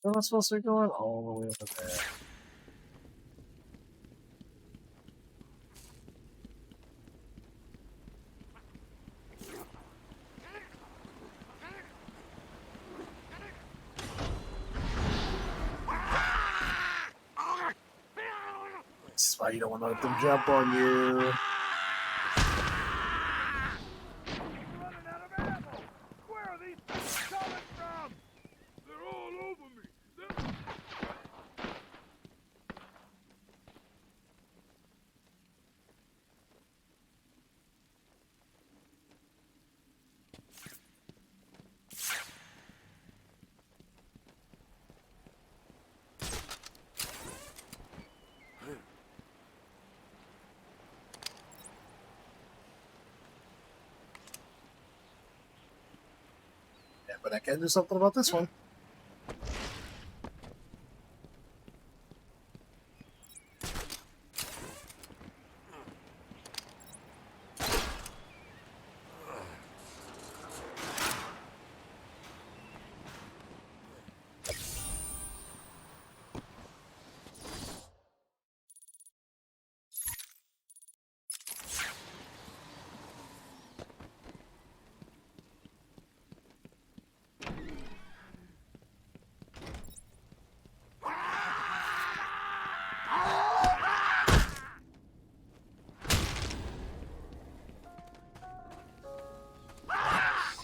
S1: Where am I supposed to be going? All the way over there. That's why you don't want to let them jump on you.
S10: Where are these things coming from? They're all over me.
S1: Yeah, but I can do something about this one.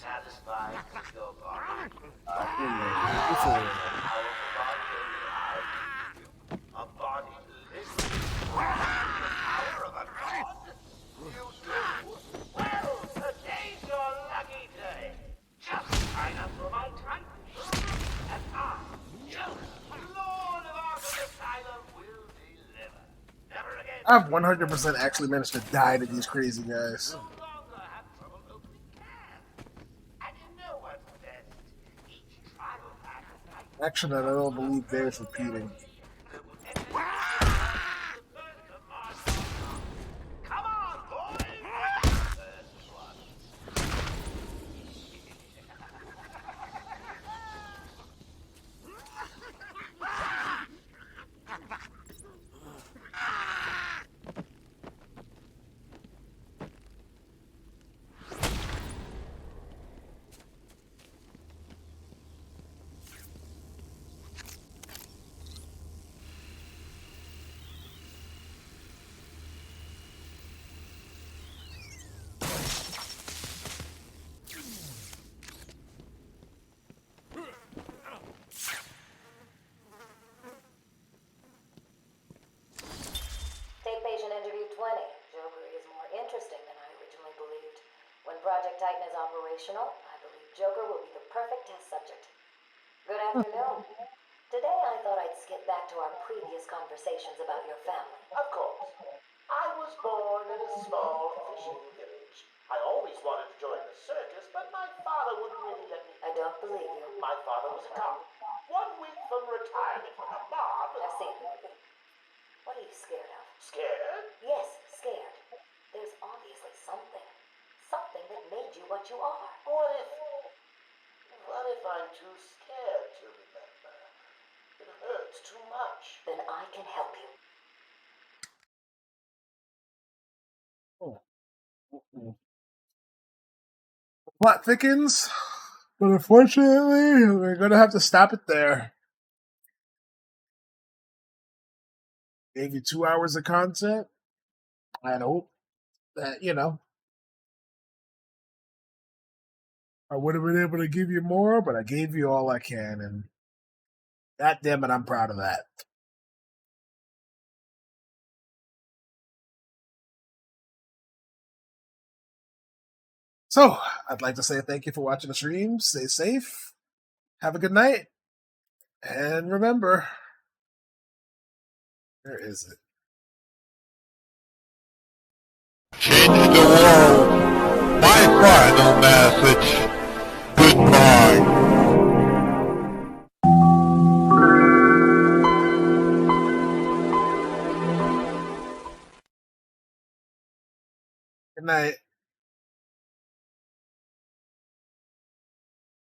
S2: Satisfied with your body. A body living with the power of a god? You do? Well, today's your lucky day. Just sign up for my Titan, and I, Joker, Lord of Arkham Asylum, will deliver. Never again.
S1: I've 100% actually managed to die to these crazy guys. Action that I don't believe bears repeating.
S20: Take patient interview 20. Joker is more interesting than I originally believed. When Project Titan is operational, I believe Joker will be the perfect test subject. Good afternoon. Today I thought I'd skip back to our previous conversations about your family.
S17: Of course. I was born in a small fishing village. I always wanted to join the circus, but my father wouldn't really let me.
S20: I don't believe you.
S17: My father was a cop. 1 week from retirement from the mob.
S20: I've seen the movie. What are you scared of?
S17: Scared?
S20: Yes, scared. There's obviously something. Something that made you what you are.
S17: What if I'm too scared to remember? It hurts too much.
S20: Then I can help you.
S1: Plot thickens, but unfortunately, we're gonna have to stop it there. Gave you 2 hours of content. I hope that, I would have been able to give you more, but I gave you all I can, and God damn it, I'm proud of that. So, I'd like to say thank you for watching the stream. Stay safe. Have a good night. And remember, where is it?
S13: Change the world. My final message. Goodbye.
S1: Good night.